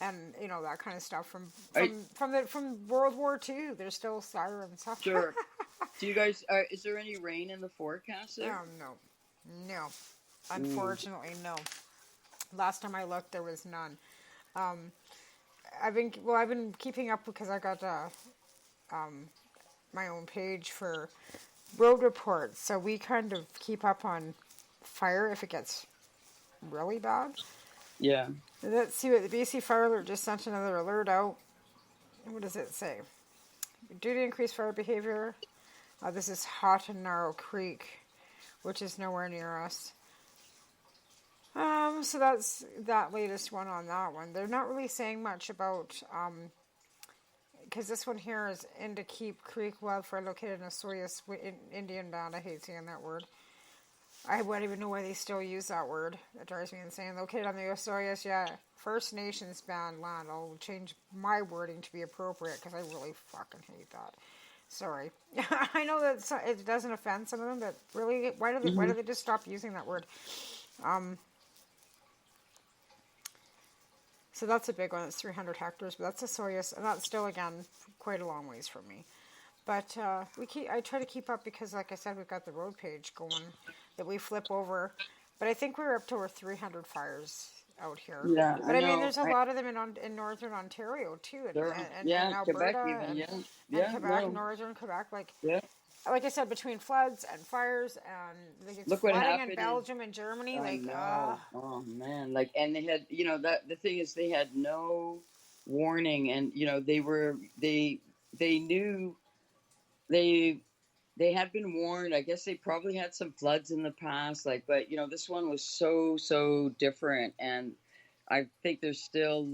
and that kind of stuff from World War II. There's still sirens. Sure. Do you guys? Is there any rain in the forecast there? No. Unfortunately, no. Last time I looked, there was none. I've been keeping up because I got my own page for road reports, so we kind of keep up on fire if it gets really bad. Yeah. Let's see what the BC Fire Alert just sent another alert out. What does it say? Due to increased fire behavior, this is Hot and Narrow Creek, which is nowhere near us. So that's that latest one on that one. They're not really saying much about because this one here is into Keep Creek wildfire located in a Soyuz Indian band. I hate saying that word. I wouldn't even know why they still use that word. That drives me insane. Located on the Osoyoos, First Nations band land. I'll change my wording to be appropriate because I really fucking hate that. Sorry. I know that it doesn't offend some of them, but really, why do they just stop using that word? So that's a big one. It's 300 hectares, but that's a Soyuz, and that's still, again, quite a long ways from me. But I try to keep up because, like I said, we've got the road page going that we flip over. But I think we're up to over 300 fires out here. Yeah, but I mean, there's a lot of them in northern Ontario too, and Alberta, Quebec even, and Quebec, northern Quebec, like I said, between floods and fires and look flooding what happened in Belgium and Germany. Oh man, and they had that the thing is they had no warning, and they knew they had been warned. I guess they probably had some floods in the past, but this one was so different, and I think there's still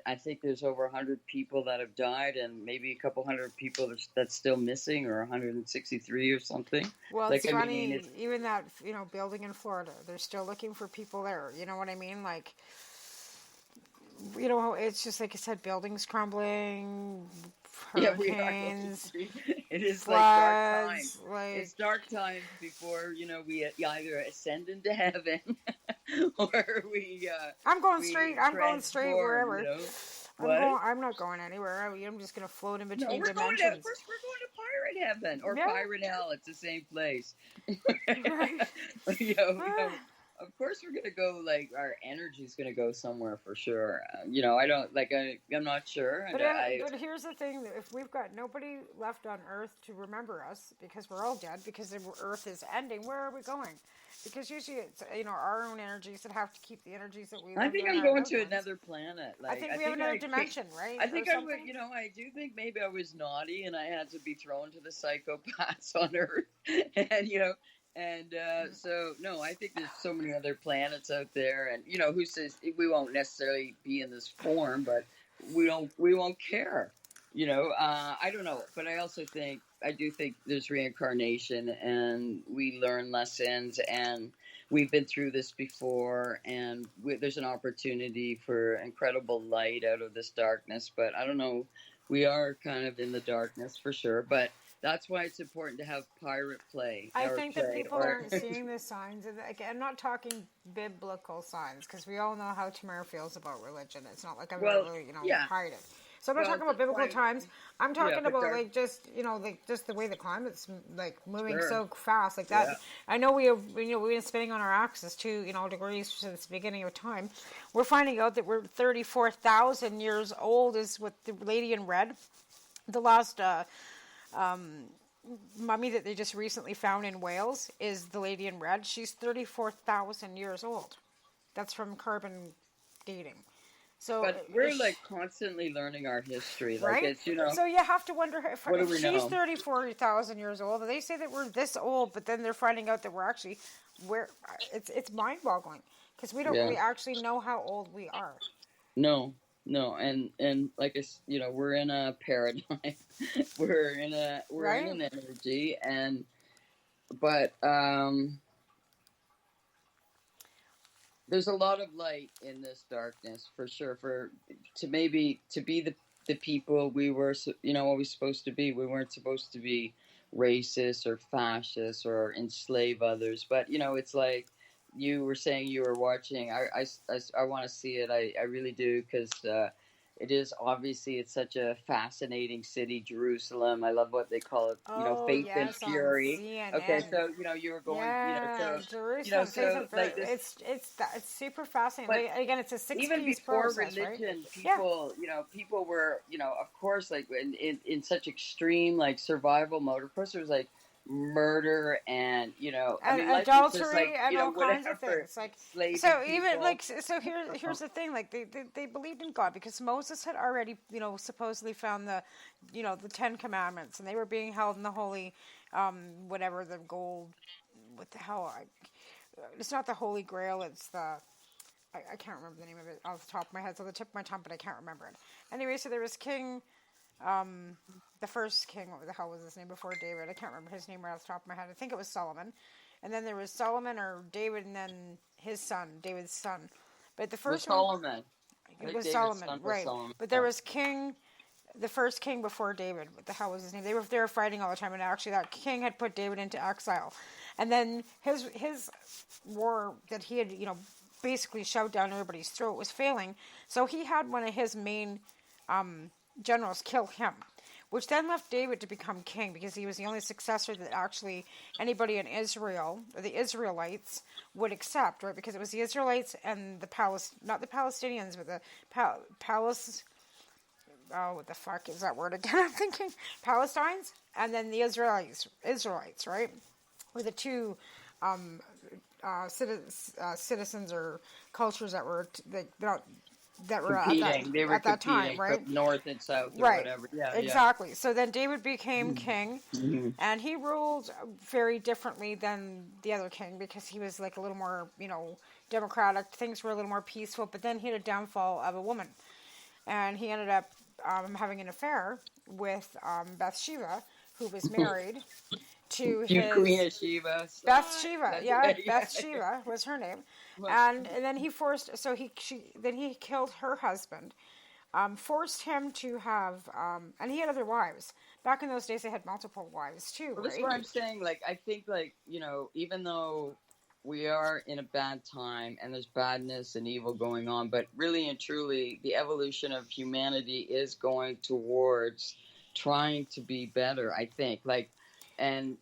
I think there's over 100 people that have died, and maybe a couple hundred people that's still missing, or 163 or something. Well, it's funny, even that building in Florida, they're still looking for people there. You know what I mean? It's just like I said, buildings crumbling, hurricanes. It is floods, like dark times. It's dark times before we either ascend into heaven or we. I'm going straight. I'm going straight wherever. I'm not going anywhere. I'm just going to float in between dimensions. Of course, we're going to pirate heaven or pirate hell. It's the same place. Right. Of course, we're gonna go. Our energy's gonna go somewhere for sure. I don't I'm not sure. But here's the thing: if we've got nobody left on Earth to remember us because we're all dead, because the Earth is ending, where are we going? Because usually it's our own energies that have to keep the energies that we. I think I'm going to another planet. I think we have another dimension, right? I think I would. I do think maybe I was naughty and I had to be thrown to the psychopaths on Earth, and so no, I think there's so many other planets out there, and who says we won't necessarily be in this form, but we won't care. I don't know, but I do think there's reincarnation, and we learn lessons, and we've been through this before, and there's an opportunity for incredible light out of this darkness. But I don't know, we are kind of in the darkness for sure, but That's why it's important to have pirate play. I think that people aren't seeing the signs. And again, I'm not talking biblical signs, because we all know how Tamara feels about religion. It's not like I'm really, hide it. So I'm not talking about biblical times. I'm talking about like just the way the climate's like moving so fast like that. Yeah. I know we've been spinning on our axis 2 degrees since the beginning of time. We're finding out that we're 34,000 years old is what the lady in red, the last mummy that they just recently found in Wales is the lady in red. She's 34,000 years old. That's from carbon dating. So, but we're like constantly learning our history, like right? It's So you have to wonder if she's 34,000 years old. They say that we're this old, but then they're finding out that we're actually it's mind-boggling, because we don't really actually know how old we are. No, and like we're in a paradigm, we're in an energy, but there's a lot of light in this darkness, for sure. To be the people we were, always supposed to be. We weren't supposed to be racist or fascist or enslave others. But it's like you were saying you were watching. I want to see it. I really do, because it is obviously, it's such a fascinating city, Jerusalem. I love what they call it, faith and fury. Okay, so you were going, Jerusalem. so like this, it's super fascinating. But again, it's a 6 even piece before process, religion, right? people, people were, of course, like in such extreme like survival mode. Of course, there was like murder and adultery and all whatever, kinds of things. Like here's the thing. Like they believed in God, because Moses had already supposedly found the the 10 Commandments, and they were being held in the holy the gold. What the hell? It's not the Holy Grail. It's the I can't remember the name of it off the top of my head. It's on the tip of my tongue, but I can't remember it. Anyway, so there was King. The first king, what the hell was his name before David? I can't remember his name right off the top of my head. I think it was Solomon. And then there was Solomon or David, and then his son, David's son. But the first one... Solomon. It was Solomon, right. Solomon. But there was the first king before David. What the hell was his name? They were fighting all the time, and actually that king had put David into exile. And then his war that he had, basically shoved down everybody's throat was failing. So he had one of his main... generals kill him, which then left David to become king, because he was the only successor that actually anybody in Israel, or the Israelites, would accept, right? Because it was the Israelites and not the Palestinians, but the what the fuck is that word again? I'm thinking Palestinians, and then the Israelites, right? Were the two citizens or cultures that were competing. At that time, right? North and south, or right? Whatever. Yeah, exactly. Yeah. So then David became king, and he ruled very differently than the other king, because he was like a little more, democratic. Things were a little more peaceful. But then he had a downfall of a woman, and he ended up having an affair with Bathsheba, who was married to his Queen of Sheba. Bathsheba, Bathsheba was her name, and then he he killed her husband, forced him to have, and he had other wives. Back in those days, they had multiple wives too. Well, that's what I'm saying. Like, I think, like, even though we are in a bad time and there's badness and evil going on, but really and truly, the evolution of humanity is going towards trying to be better. I think, like.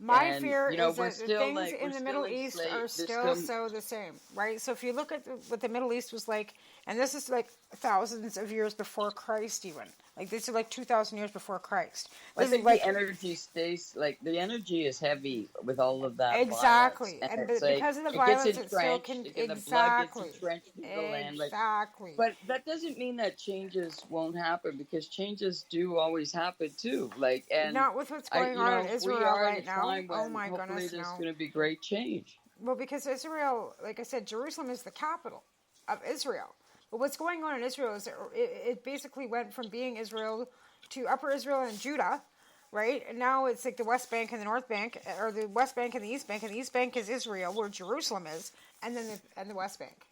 My fear is that the things in the Middle East are still so the same, right? So if you look at what the Middle East was like, and this is like thousands of years before Christ even. Like, this is like 2,000 years before Christ. I think the energy stays, like, the energy is heavy with all of that exactly. violence. And because of the violence, it still can... Exactly. The blood gets entrenched into the land. Exactly. But that doesn't mean that changes won't happen, because changes do always happen too. Like, and not with what's going on in Israel right now. Oh my goodness, hopefully there's going to be great change. Well, because Israel, like I said, Jerusalem is the capital of Israel. But what's going on in Israel is it basically went from being Israel to Upper Israel and Judah, right? And now it's like the West Bank and the North Bank, or the West Bank and the East Bank. And the East Bank is Israel, where Jerusalem is, and then the West Bank.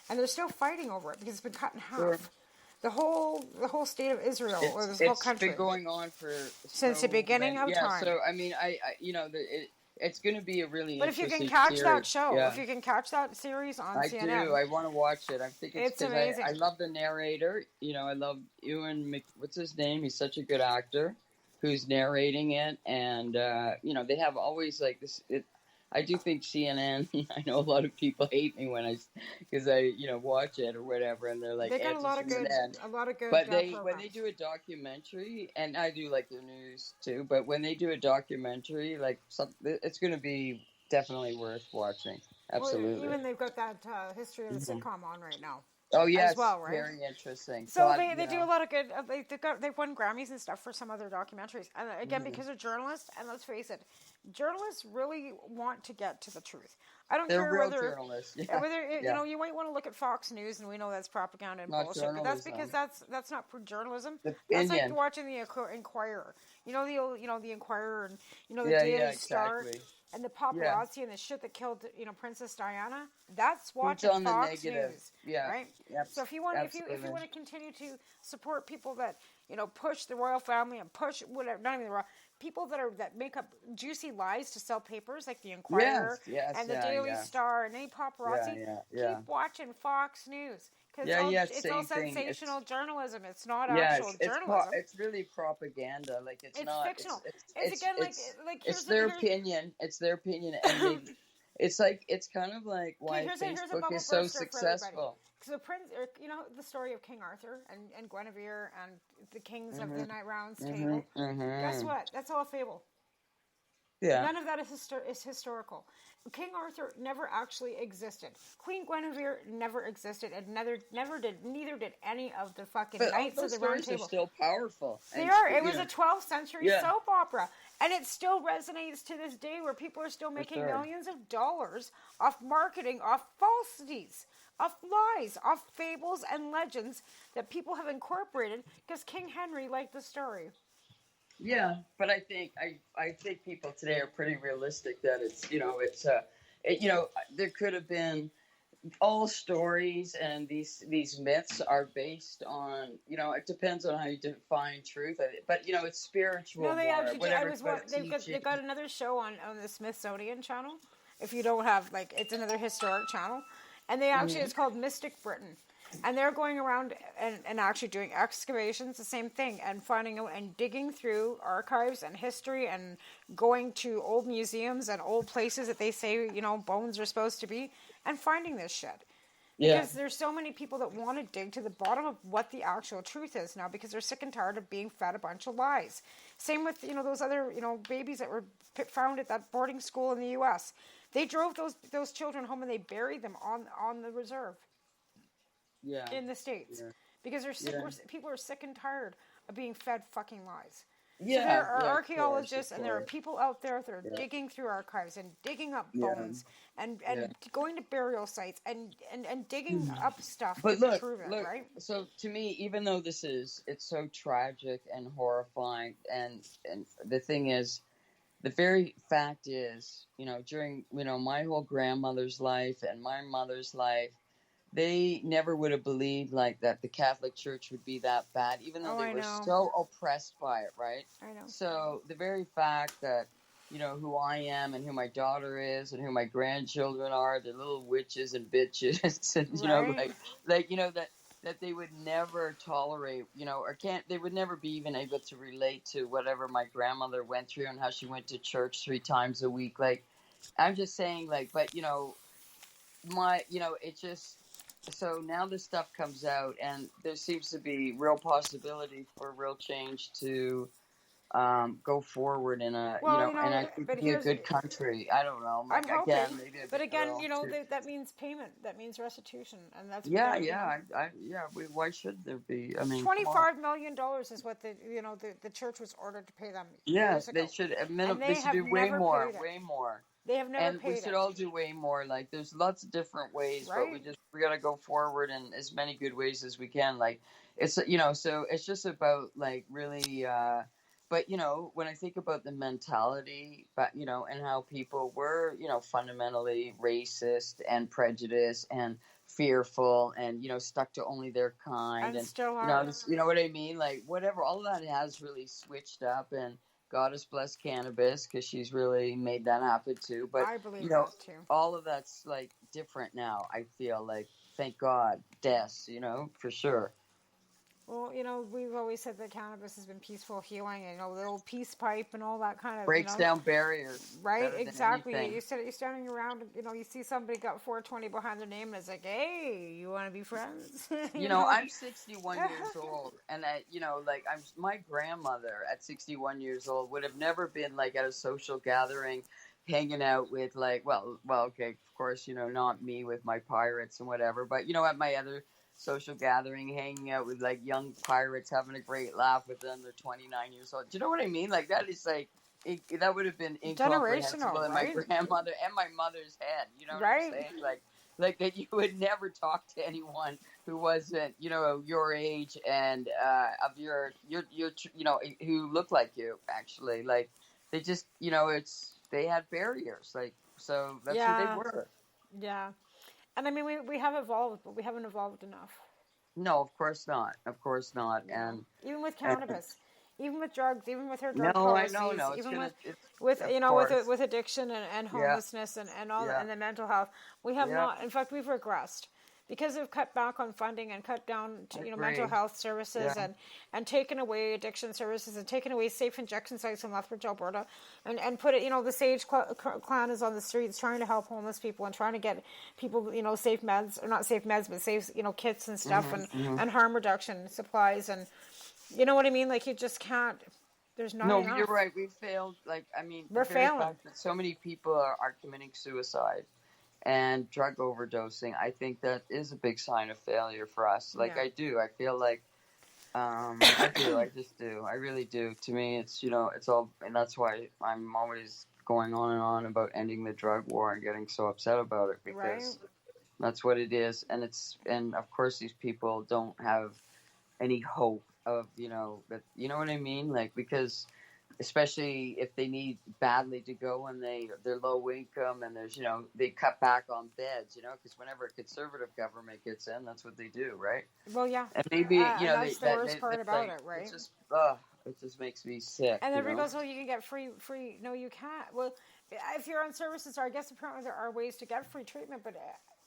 And they're still fighting over it because it's been cut in half. Sure. the whole state of Israel, or this whole country. It's been going on for since the beginning of time. So I mean, I it's going to be a really But if interesting you can catch series. that show, if you can catch that series on CNN. I do. I want to watch it. I think it's amazing. I love the narrator. I love Ewan what's his name? He's such a good actor who's narrating it. And, they have always like this. I do think CNN, I know a lot of people hate me because I watch it or whatever. And they're like, they got a lot of good. But when they do a documentary, and I do like their news too, but when they do a documentary, like it's going to be definitely worth watching. Absolutely. Well, even they've got that history of the sitcom on right now. Oh yeah, as well, right? Very interesting. So they do a lot of good. They've won Grammys and stuff for some other documentaries, and again because they're journalists. And let's face it, journalists really want to get to the truth. I don't care whether journalists. You might want to look at Fox News, and we know that's propaganda and bullshit. But that's because that's not journalism. That's like watching the Inquirer. The Inquirer and the Daily Star. Exactly. And the paparazzi and the shit that killed, Princess Diana. That's watching Fox News, right? Yep. So if you want to continue to support people that push the royal family and push whatever, not even the royal people that make up juicy lies to sell papers like the Inquirer and the Daily Star and any paparazzi, keep watching Fox News. It's all sensational journalism. It's not actual journalism. It's really propaganda. Like it's not. Fictional. It's their opinion. It's their opinion, and it's kind of like why Facebook is so successful. So the story of King Arthur and Guinevere and the kings of the Night Round's table. Guess what? That's all a fable. Yeah. None of that is historical. King Arthur never actually existed. Queen Guinevere never existed, and neither did any of the fucking knights of the Round Table. Are still powerful. They are. It was a 12th century soap opera, and it still resonates to this day, where people are still making millions of dollars off marketing, off falsities, off lies, off fables and legends that people have incorporated because King Henry liked the story. Yeah, but I think people today are pretty realistic that there could have been all stories, and these myths are based on it depends on how you define truth, but it's spiritual. No, they actually they've got another show on the Smithsonian channel. If you don't have it's another historic channel, and they actually it's called Mystic Britain. And they're going around and actually doing excavations, the same thing, and finding out and digging through archives and history and going to old museums and old places that they say, bones are supposed to be, and finding this shit. Because there's so many people that want to dig to the bottom of what the actual truth is now, because they're sick and tired of being fed a bunch of lies. Same with, those other, babies that were found at that boarding school in the U.S. They drove those children home and they buried them on the reserve. In the States, because people are sick and tired of being fed fucking lies. So there are archaeologists and there are people out there that are digging through archives and digging up bones and going to burial sites and digging up stuff to prove it, right? So to me, even though it's so tragic and horrifying, and the thing is, the very fact is, during my whole grandmother's life and my mother's life, they never would have believed that the Catholic Church would be that bad, even though they were so oppressed by it, right? I know. So the very fact that, who I am and who my daughter is and who my grandchildren are, they're little witches and bitches, and, that they would never tolerate, they would never be even able to relate to whatever my grandmother went through and how she went to church 3 times a week. I'm just saying, but, it just... So now this stuff comes out, and there seems to be real possibility for real change to go forward in a, and I think be a good country. I don't know. I'm hoping, but again, that means payment. That means restitution, and that's why should there be? I mean, $25 million is what the church was ordered to pay them. Yes, they should. They should do way more. They have never paid we should all do way more. There's lots of different ways, but we got to go forward in as many good ways as we can. So it's just about really But, when I think about the mentality, but, and how people were, fundamentally racist and prejudiced and fearful and, stuck to only their kind. And And, still are. you know what I mean? Like, whatever, all of that has really switched up. And God has blessed cannabis because she's really made that happen too. But, I believe that too. all of that's like different now. I feel like, thank God, for sure. Well, we've always said that cannabis has been peaceful healing, and the old peace pipe and all that kind of breaks down barriers. Right, exactly. You said you're standing around, you see somebody got 420 behind their name, and it's like, hey, you want to be friends? I'm 61 years old, and my grandmother at 61 years old would have never been like at a social gathering, hanging out with okay, of course, not me with my pirates and whatever, but at my other social gathering, hanging out with like young pirates, having a great laugh with them. They're 29 years old. Do you know what I mean? Like that is like that would have been incomprehensible in my grandmother and my mother's head. You know what I'm saying? Like that you would never talk to anyone who wasn't your age and of your who looked like you. Actually, like they just they had barriers. Like so that's who they were. Yeah. And I mean, we have evolved, but we haven't evolved enough. No, of course not. Of course not. Yeah. And even with cannabis, even with drugs, even with her drug policies, even with addiction and homelessness and all and the mental health, we have not. In fact, we've regressed. Because they've cut back on funding and cut down to, mental health services and taken away addiction services and taken away safe injection sites in Lethbridge, Alberta, and put it, the Sage Clan is on the streets trying to help homeless people and trying to get people, safe meds, or not safe meds, but safe, kits and stuff and harm reduction supplies and, you know what I mean? Like you just can't, there's not enough. No, you're right. We failed. We're failing. So many people are committing suicide and drug overdosing. I think that is a big sign of failure for us. I do. I feel like I do. I just do. I really do. To me, it's it's all, and that's why I'm always going on and on about ending the drug war and getting so upset about it because that's what it is. And of course these people don't have any hope of that. You know what I mean? Like because. Especially if they need badly to go and they're low income and there's, they cut back on beds, because whenever a conservative government gets in, that's what they do, right? Well, yeah. And maybe, that's the worst part about it, right? It just makes me sick. And everybody goes, well, you can get free. No, you can't. Well, if you're on services, I guess apparently there are ways to get free treatment, but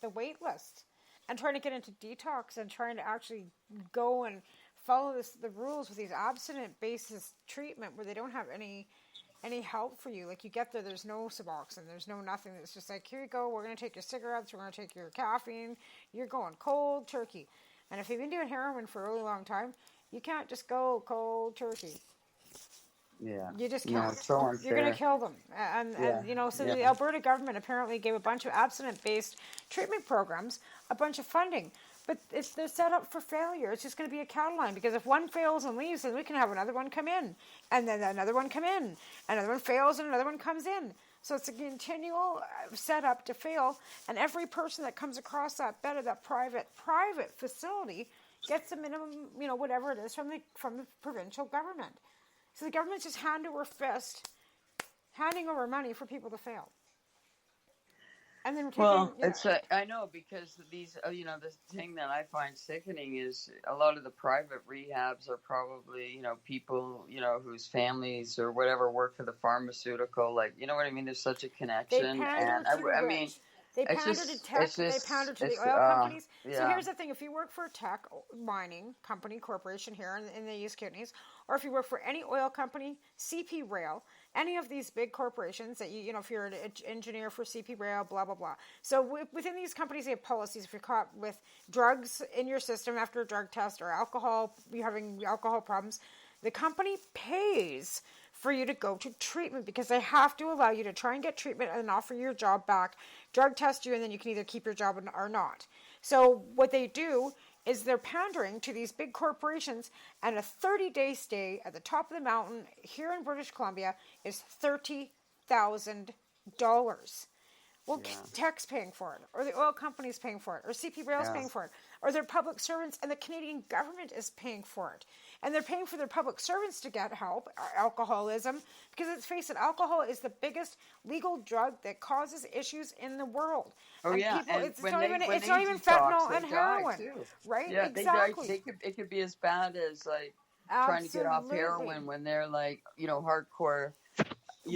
the wait list and trying to get into detox and trying to actually go and follow the rules with these abstinent basis treatment where they don't have any help for you. Like you get there's no Suboxone, there's no nothing. It's just like, here you go, we're going to take your cigarettes, we're going to take your caffeine, you're going cold turkey. And if you've been doing heroin for a really long time, you can't just go cold turkey. Yeah. You just can't. No, it's so unfair. You're going to kill them. The Alberta government apparently gave a bunch of abstinent-based treatment programs a bunch of funding. But they're set up for failure. It's just going to be a cattle line because if one fails and leaves, then we can have another one come in, and then another one come in, another one fails, and another one comes in. So it's a continual setup to fail, and every person that comes across that bed of that private facility gets a minimum, whatever it is from the provincial government. So the government's just hand over fist, handing over money for people to fail. And then I know because these, the thing that I find sickening is a lot of the private rehabs are probably, people, whose families or whatever work for the pharmaceutical, like, you know what I mean? There's such a connection. They pander to tech, they pander to the oil companies. Yeah. So here's the thing, if you work for a tech mining company, corporation here in the East Kootenays, or if you work for any oil company, CP Rail, any of these big corporations that if you're an engineer for CP Rail, blah, blah, blah. So within these companies, they have policies. If you're caught with drugs in your system after a drug test or alcohol, you're having alcohol problems, the company pays for you to go to treatment because they have to allow you to try and get treatment and offer your job back, drug test you, and then you can either keep your job or not. So what they do is they're pandering to these big corporations, and a 30-day stay at the top of the mountain here in British Columbia is $30,000. Well, Tech's paying for it, or the oil company's paying for it, or CP Rail's paying for it, or their public servants and the Canadian government is paying for it. And they're paying for their public servants to get help, alcoholism, because let's face it, alcohol is the biggest legal drug that causes issues in the world. Oh, and yeah. People, and it's not even fentanyl and heroin, right? Yeah, exactly. It could be as bad as like trying to get off heroin when they're like, hardcore,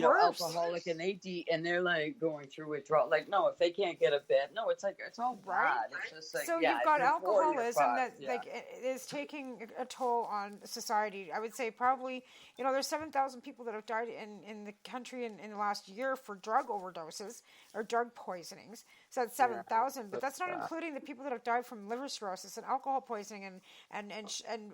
alcoholic, and they're like going through withdrawal. Like, no, if they can't get a bit, no, it's like it's all bad. It's just like, so you've got alcoholism that like is taking a toll on society. I would say probably there's 7,000 people that have died in the country in the last year for drug overdoses or drug poisonings. So that's 7,000, but that's not including the people that have died from liver cirrhosis and alcohol poisoning and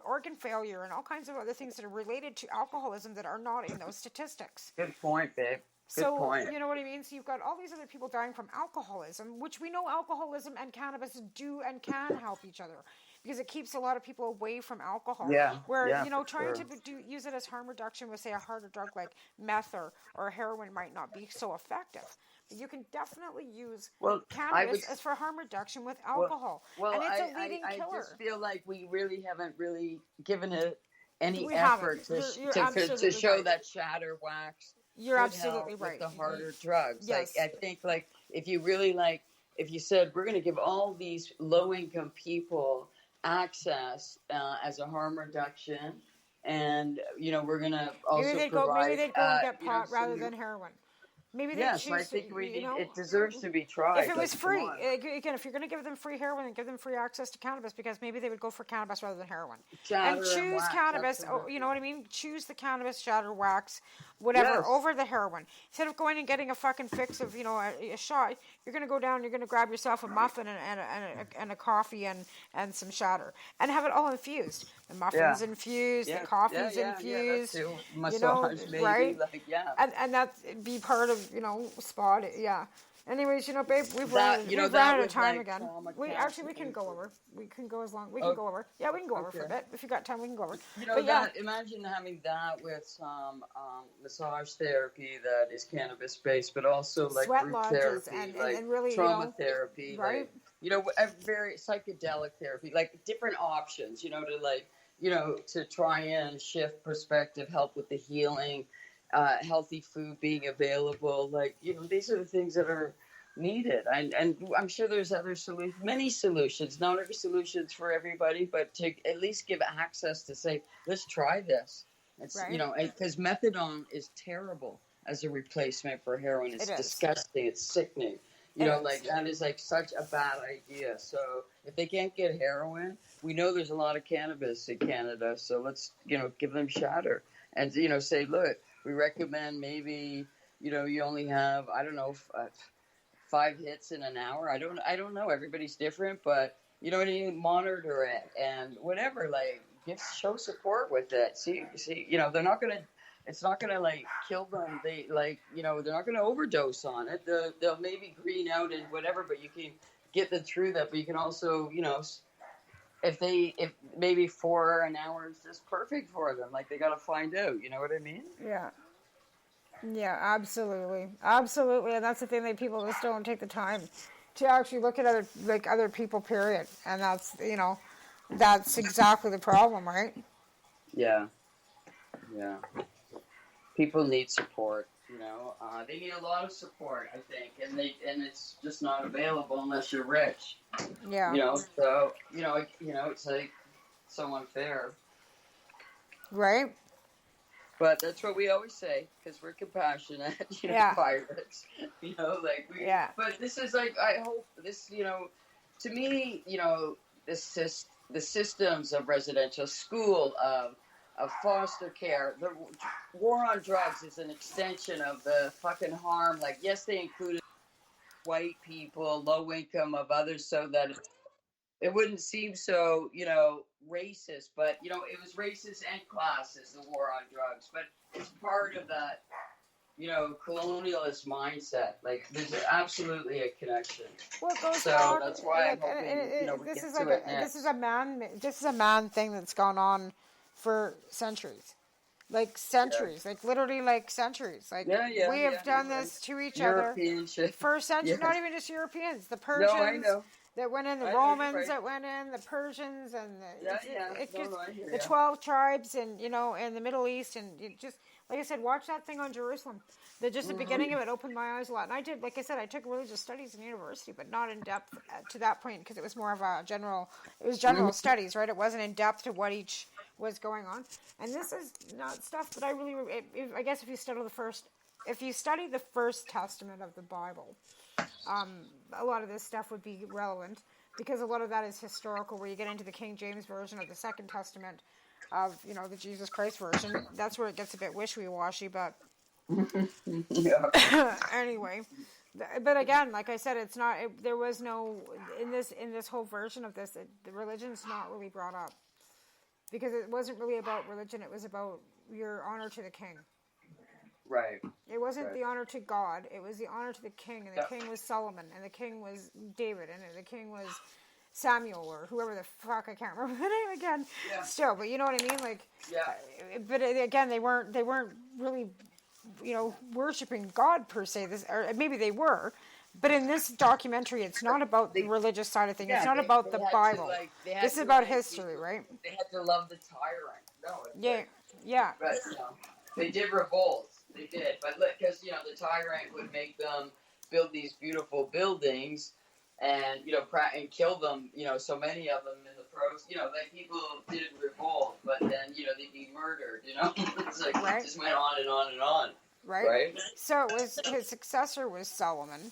organ failure and all kinds of other things that are related to alcoholism that are not in those statistics. Good point, babe. Good point. You know what I mean? So you've got all these other people dying from alcoholism, which we know alcoholism and cannabis do and can help each other because it keeps a lot of people away from alcohol. Trying to use it as harm reduction with, say, a harder drug like meth or heroin might not be so effective. But you can definitely use cannabis as for harm reduction with alcohol. And it's a leading killer. I just feel like we really haven't really given it any effort to show that shatter wax. You're absolutely right. With the harder drugs. Yes. Like, I think if you really if you said we're going to give all these low income people access as a harm reduction, and we're going to also maybe they'd go and get pot rather than heroin. Maybe they choose. I think it deserves to be tried. If it was free, again, if you're going to give them free heroin, then give them free access to cannabis because maybe they would go for cannabis rather than heroin. And choose cannabis. You know what I mean? Choose the cannabis, shatter, wax, whatever, over the heroin. Instead of going and getting a fucking fix of a shot, you're going to go down. You're going to grab yourself a muffin and a coffee and some shatter and have it all infused. The muffin's infused, the coffee's infused. Yeah, massage, maybe, right? And that'd be part of spot. Yeah. Anyways, babe, we've run out of time again. We can go over. We can go as long. We can go over. Yeah, we can go over for a bit. If you got time, we can go over. Imagine having that with some massage therapy that is cannabis based, but also like sweat group lodges therapy, and really trauma therapy, right? A very psychedelic therapy, like different options. To try and shift perspective, help with the healing. Healthy food being available, these are the things that are needed, and I'm sure there's other many solutions. Not every solution's for everybody, but to at least give access to say, let's try this. It's because methadone is terrible as a replacement for heroin. It's disgusting. It's sickening. That is such a bad idea. So if they can't get heroin, we know there's a lot of cannabis in Canada. So let's give them shatter and say, look. We recommend maybe, you only have, 5 hits in an hour. I don't know. Everybody's different, but you know what I mean? Monitor it and whatever, show support with it. See, they're not going to, it's not going to kill them. They're not going to overdose on it. They'll maybe green out and whatever, but you can get them through that. But you can also, if maybe for an hour is just perfect for them, they got to find out, you know what I mean? Yeah, absolutely, and that's the thing that people just don't take the time to actually look at other people, period, and that's exactly the problem, right? Yeah. People need support. They need a lot of support, I think, and it's just not available unless you're rich. Yeah. So it's so unfair. Right. But that's what we always say because we're compassionate, pirates. But this is I hope this, to me, the systems of residential school of foster care, the war on drugs is an extension of the fucking harm. Yes, they included white people, low income, of others, so that it wouldn't seem so, racist. But it was racist and classist, the war on drugs. But it's part of that, colonialist mindset. There's absolutely a connection. Well, it goes so that's why I'm hoping, this is a man thing that's gone on for centuries. like centuries, like literally like centuries. Like we have done this to each European other. shit. First century, not even just Europeans. The Persians. No, I know. That went in, the Romans that went in, the Persians, and the 12 tribes, and and the Middle East, and it just like I said, watch that thing on Jerusalem. The beginning of it opened my eyes a lot, and I did, like I said, I took religious studies in university, but not in depth to that point because it was more of a general. It was general studies, right? It wasn't in depth to what each was going on, and this is not stuff that I really. I guess if you study the first Testament of the Bible. A lot of this stuff would be relevant because a lot of that is historical, where you get into the King James Version of the Second Testament of, the Jesus Christ version. That's where it gets a bit wishy-washy, but anyway. But again, like I said, it's not, there was no, in this whole version of this, the religion's not really brought up because it wasn't really about religion. It was about your honor to the king. Right. It wasn't the honor to God. It was the honor to the king, and the king was Solomon, and the king was David, and the king was Samuel, or whoever the fuck, I can't remember the name again. Yeah. Still, but you know what I mean? Like, but again, they weren't really, worshiping God per se. Or maybe they were, but in this documentary, it's not about the religious side of things. It's not about the Bible. This is about history, right? They had to love the tyrant. No. Yeah. But they did revolt. They did, but because the tyrant would make them build these beautiful buildings, and and kill them. So many of them in the pros. Like people didn't revolt, but then they'd be murdered. It's like it just went on and on and on. Right. So it was his successor was Solomon.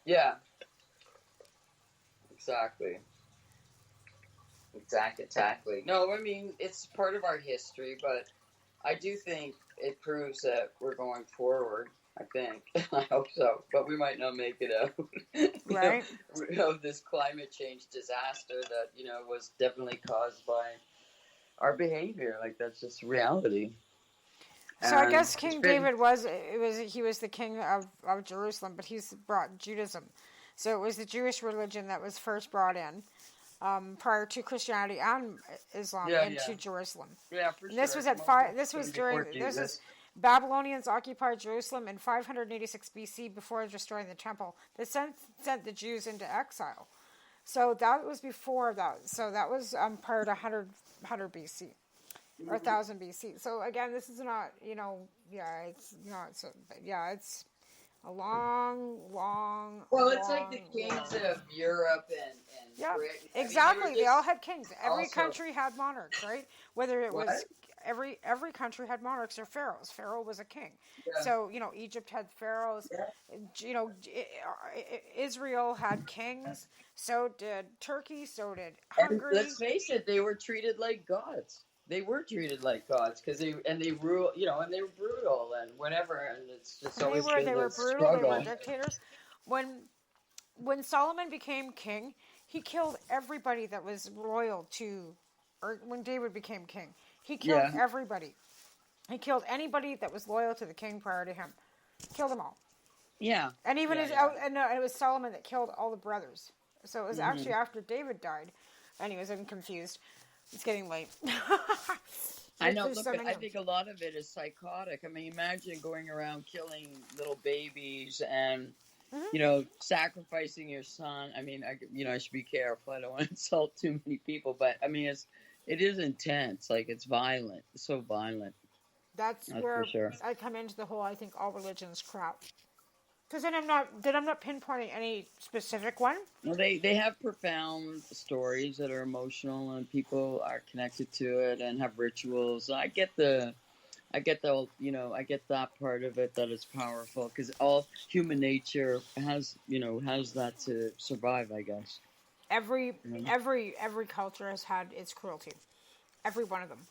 Yeah. Exactly. No, I mean it's part of our history, but I do think it proves that we're going forward. I think. I hope so. But we might not make it out. Right. Of this climate change disaster that, was definitely caused by our behavior. Like, that's just reality. So I guess King David was the king of Jerusalem, but he's brought Judaism. So it was the Jewish religion that was first brought in. Prior to Christianity and Islam into Jerusalem. Yeah, for sure. This was Babylonians occupied Jerusalem in 586 BC before destroying the temple. They sent the Jews into exile. So that was before that. So that was prior to 100 BC or 1000 BC. So again, this is not, it's not so, it's a long. Well, it's like the kings of Europe and Britain. Exactly. They all had kings. Every country had monarchs, right? Whether it was every country had monarchs or pharaohs. Pharaoh was a king. Yeah. So Egypt had pharaohs. Yeah. Israel had kings. So did Turkey. So did Hungary. And let's face it, they were treated like gods. They were treated like gods because they rule, and they were brutal and whatever, and it's just always been they were brutal. Struggle. They were dictators. When Solomon became king, he killed everybody that was loyal to, or when David became king, he killed everybody. He killed anybody that was loyal to the king prior to him. Killed them all. Yeah. And even it was Solomon that killed all the brothers. So it was actually after David died. Anyways, I'm confused. It's getting late. I know. Look, I think a lot of it is psychotic. I mean, imagine going around killing little babies and, sacrificing your son. I mean, I should be careful. I don't want to insult too many people, but I mean, it is intense. Like, it's violent. It's so violent. That's where I come into the whole, I think, all religions crap. Because then I'm not pinpointing any specific one. Well, they have profound stories that are emotional and people are connected to it and have rituals. I get that part of it, that it's powerful because all human nature has that to survive, I guess. Every culture has had its cruelty. Every one of them.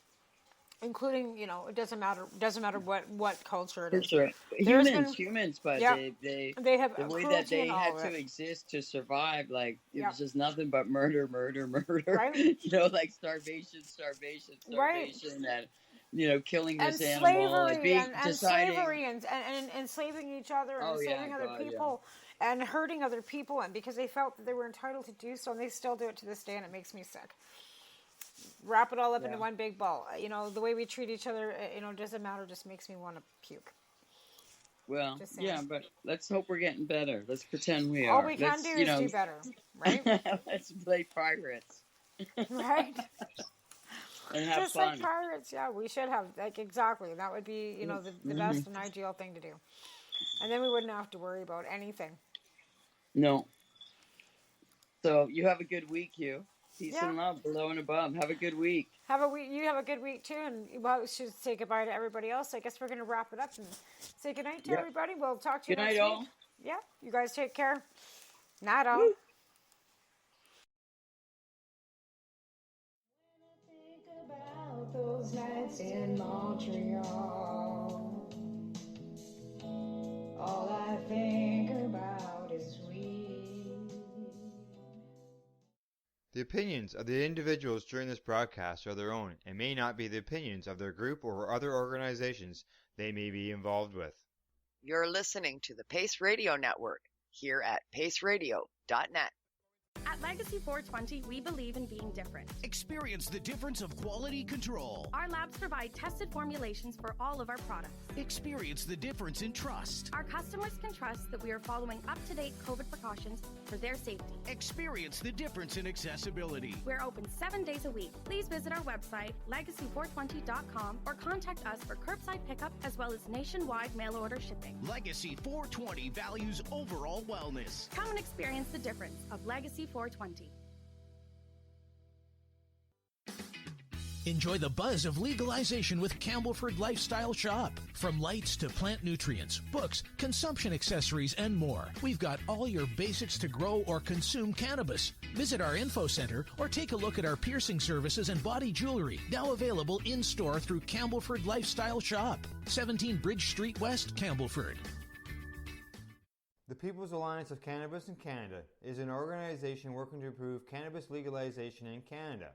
Including, it doesn't matter what culture it is. For sure. Humans, but they have the way that they had to exist to survive, like, it was just nothing but murder. Right? Like starvation, right. And, killing this animal. Slavery and enslaving each other and enslaving other people and hurting other people, and because they felt that they were entitled to do so, and they still do it to this day, and it makes me sick. Wrap it all up into one big ball. You know, the way we treat each other, you know, doesn't matter. Just makes me want to puke. Well, yeah, but let's hope we're getting better. Let's pretend we are. All we can do is do better, right? Let's play pirates. Right? And have just fun. like pirates, yeah, we should have, like, exactly. That would be, you know, the best and ideal thing to do. And then we wouldn't have to worry about anything. No. So you have a good week, Hugh. Peace and love, below and above. Have a good week. You have a good week too, and we should say goodbye to everybody else. I guess we're going to wrap it up and say goodnight to everybody. We'll talk to you next week. Good night, all. Yeah, you guys take care. Night, all. Those nights in Montreal, all I think about is we. The opinions of the individuals during this broadcast are their own and may not be the opinions of their group or other organizations they may be involved with. You're listening to the Pace Radio Network here at paceradio.net. At Legacy 420, we believe in being different. Experience the difference of quality control. Our labs provide tested formulations for all of our products. Experience the difference in trust. Our customers can trust that we are following up-to-date COVID precautions for their safety. Experience the difference in accessibility. We're open 7 days a week. Please visit our website, legacy420.com, or contact us for curbside pickup as well as nationwide mail order shipping. Legacy 420 values overall wellness. Come and experience the difference of Legacy 420. Enjoy the buzz of legalization with Campbellford Lifestyle Shop. From lights to plant nutrients, books, consumption accessories, and more, we've got all your basics to grow or consume cannabis. Visit our info center or take a look at our piercing services and body jewelry, now available in-store through Campbellford Lifestyle Shop, 17 Bridge Street West, Campbellford. The People's Alliance of Cannabis in Canada is an organization working to improve cannabis legalization in Canada.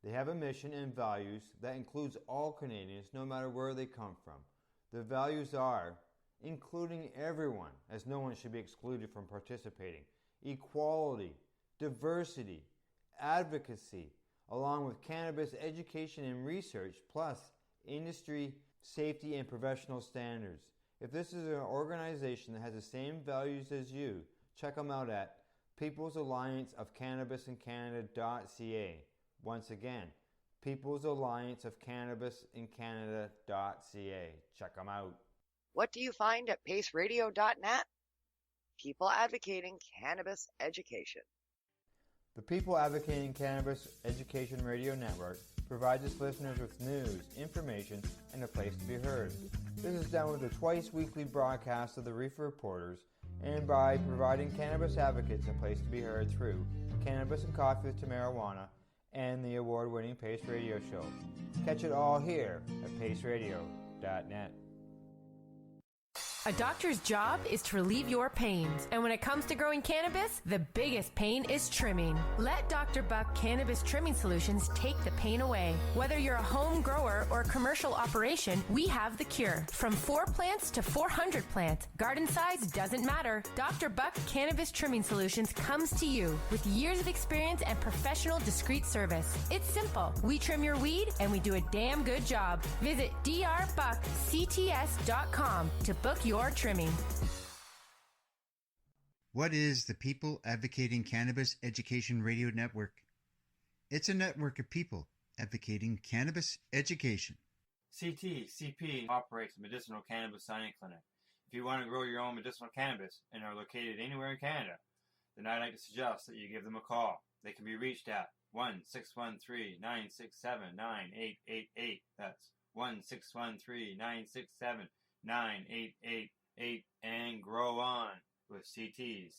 They have a mission and values that includes all Canadians, no matter where they come from. Their values are including everyone, as no one should be excluded from participating, equality, diversity, advocacy, along with cannabis education and research, plus industry, safety, and professional standards. If this is an organization that has the same values as you, check them out at peoplesallianceofcannabisincanada.ca. Once again, peoplesallianceofcannabisincanada.ca. Check them out. What do you find at paceradio.net? People advocating cannabis education. The People Advocating Cannabis Education Radio Network provides its listeners with news, information, and a place to be heard. This is done with a twice-weekly broadcast of the Reefer Reporters and by providing cannabis advocates a place to be heard through Cannabis and Coffee with Tamarijuana and the award-winning Pace Radio Show. Catch it all here at paceradio.net. A doctor's job is to relieve your pains. And when it comes to growing cannabis, the biggest pain is trimming. Let Dr. Buck Cannabis Trimming Solutions take the pain away. Whether you're a home grower or a commercial operation, we have the cure. From 4 plants to 400 plants, garden size doesn't matter. Dr. Buck Cannabis Trimming Solutions comes to you with years of experience and professional discreet service. It's simple. We trim your weed and we do a damn good job. Visit drbuckcts.com to book your trimming. What is the People Advocating Cannabis Education Radio Network? It's a network of people advocating cannabis education. CP operates a medicinal cannabis signing clinic. If you want to grow your own medicinal cannabis and are located anywhere in Canada, then I'd like to suggest that you give them a call. They can be reached at 1-613-967-9888. That's 1-613-967-9888, and grow on with CP.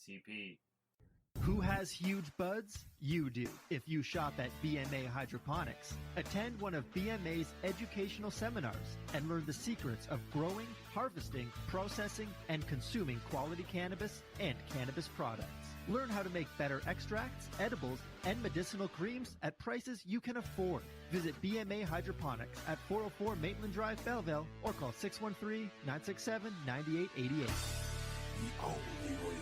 Who has huge buds? You do. If you shop at BMA Hydroponics, attend one of BMA's educational seminars and learn the secrets of growing, harvesting, processing, and consuming quality cannabis and cannabis products. Learn how to make better extracts, edibles, and medicinal creams at prices you can afford. Visit BMA Hydroponics at 404 Maitland Drive, Belleville, or call 613-967-9888. The only way to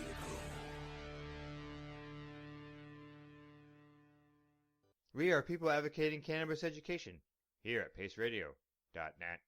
go. We are people advocating cannabis education here at paceradio.net.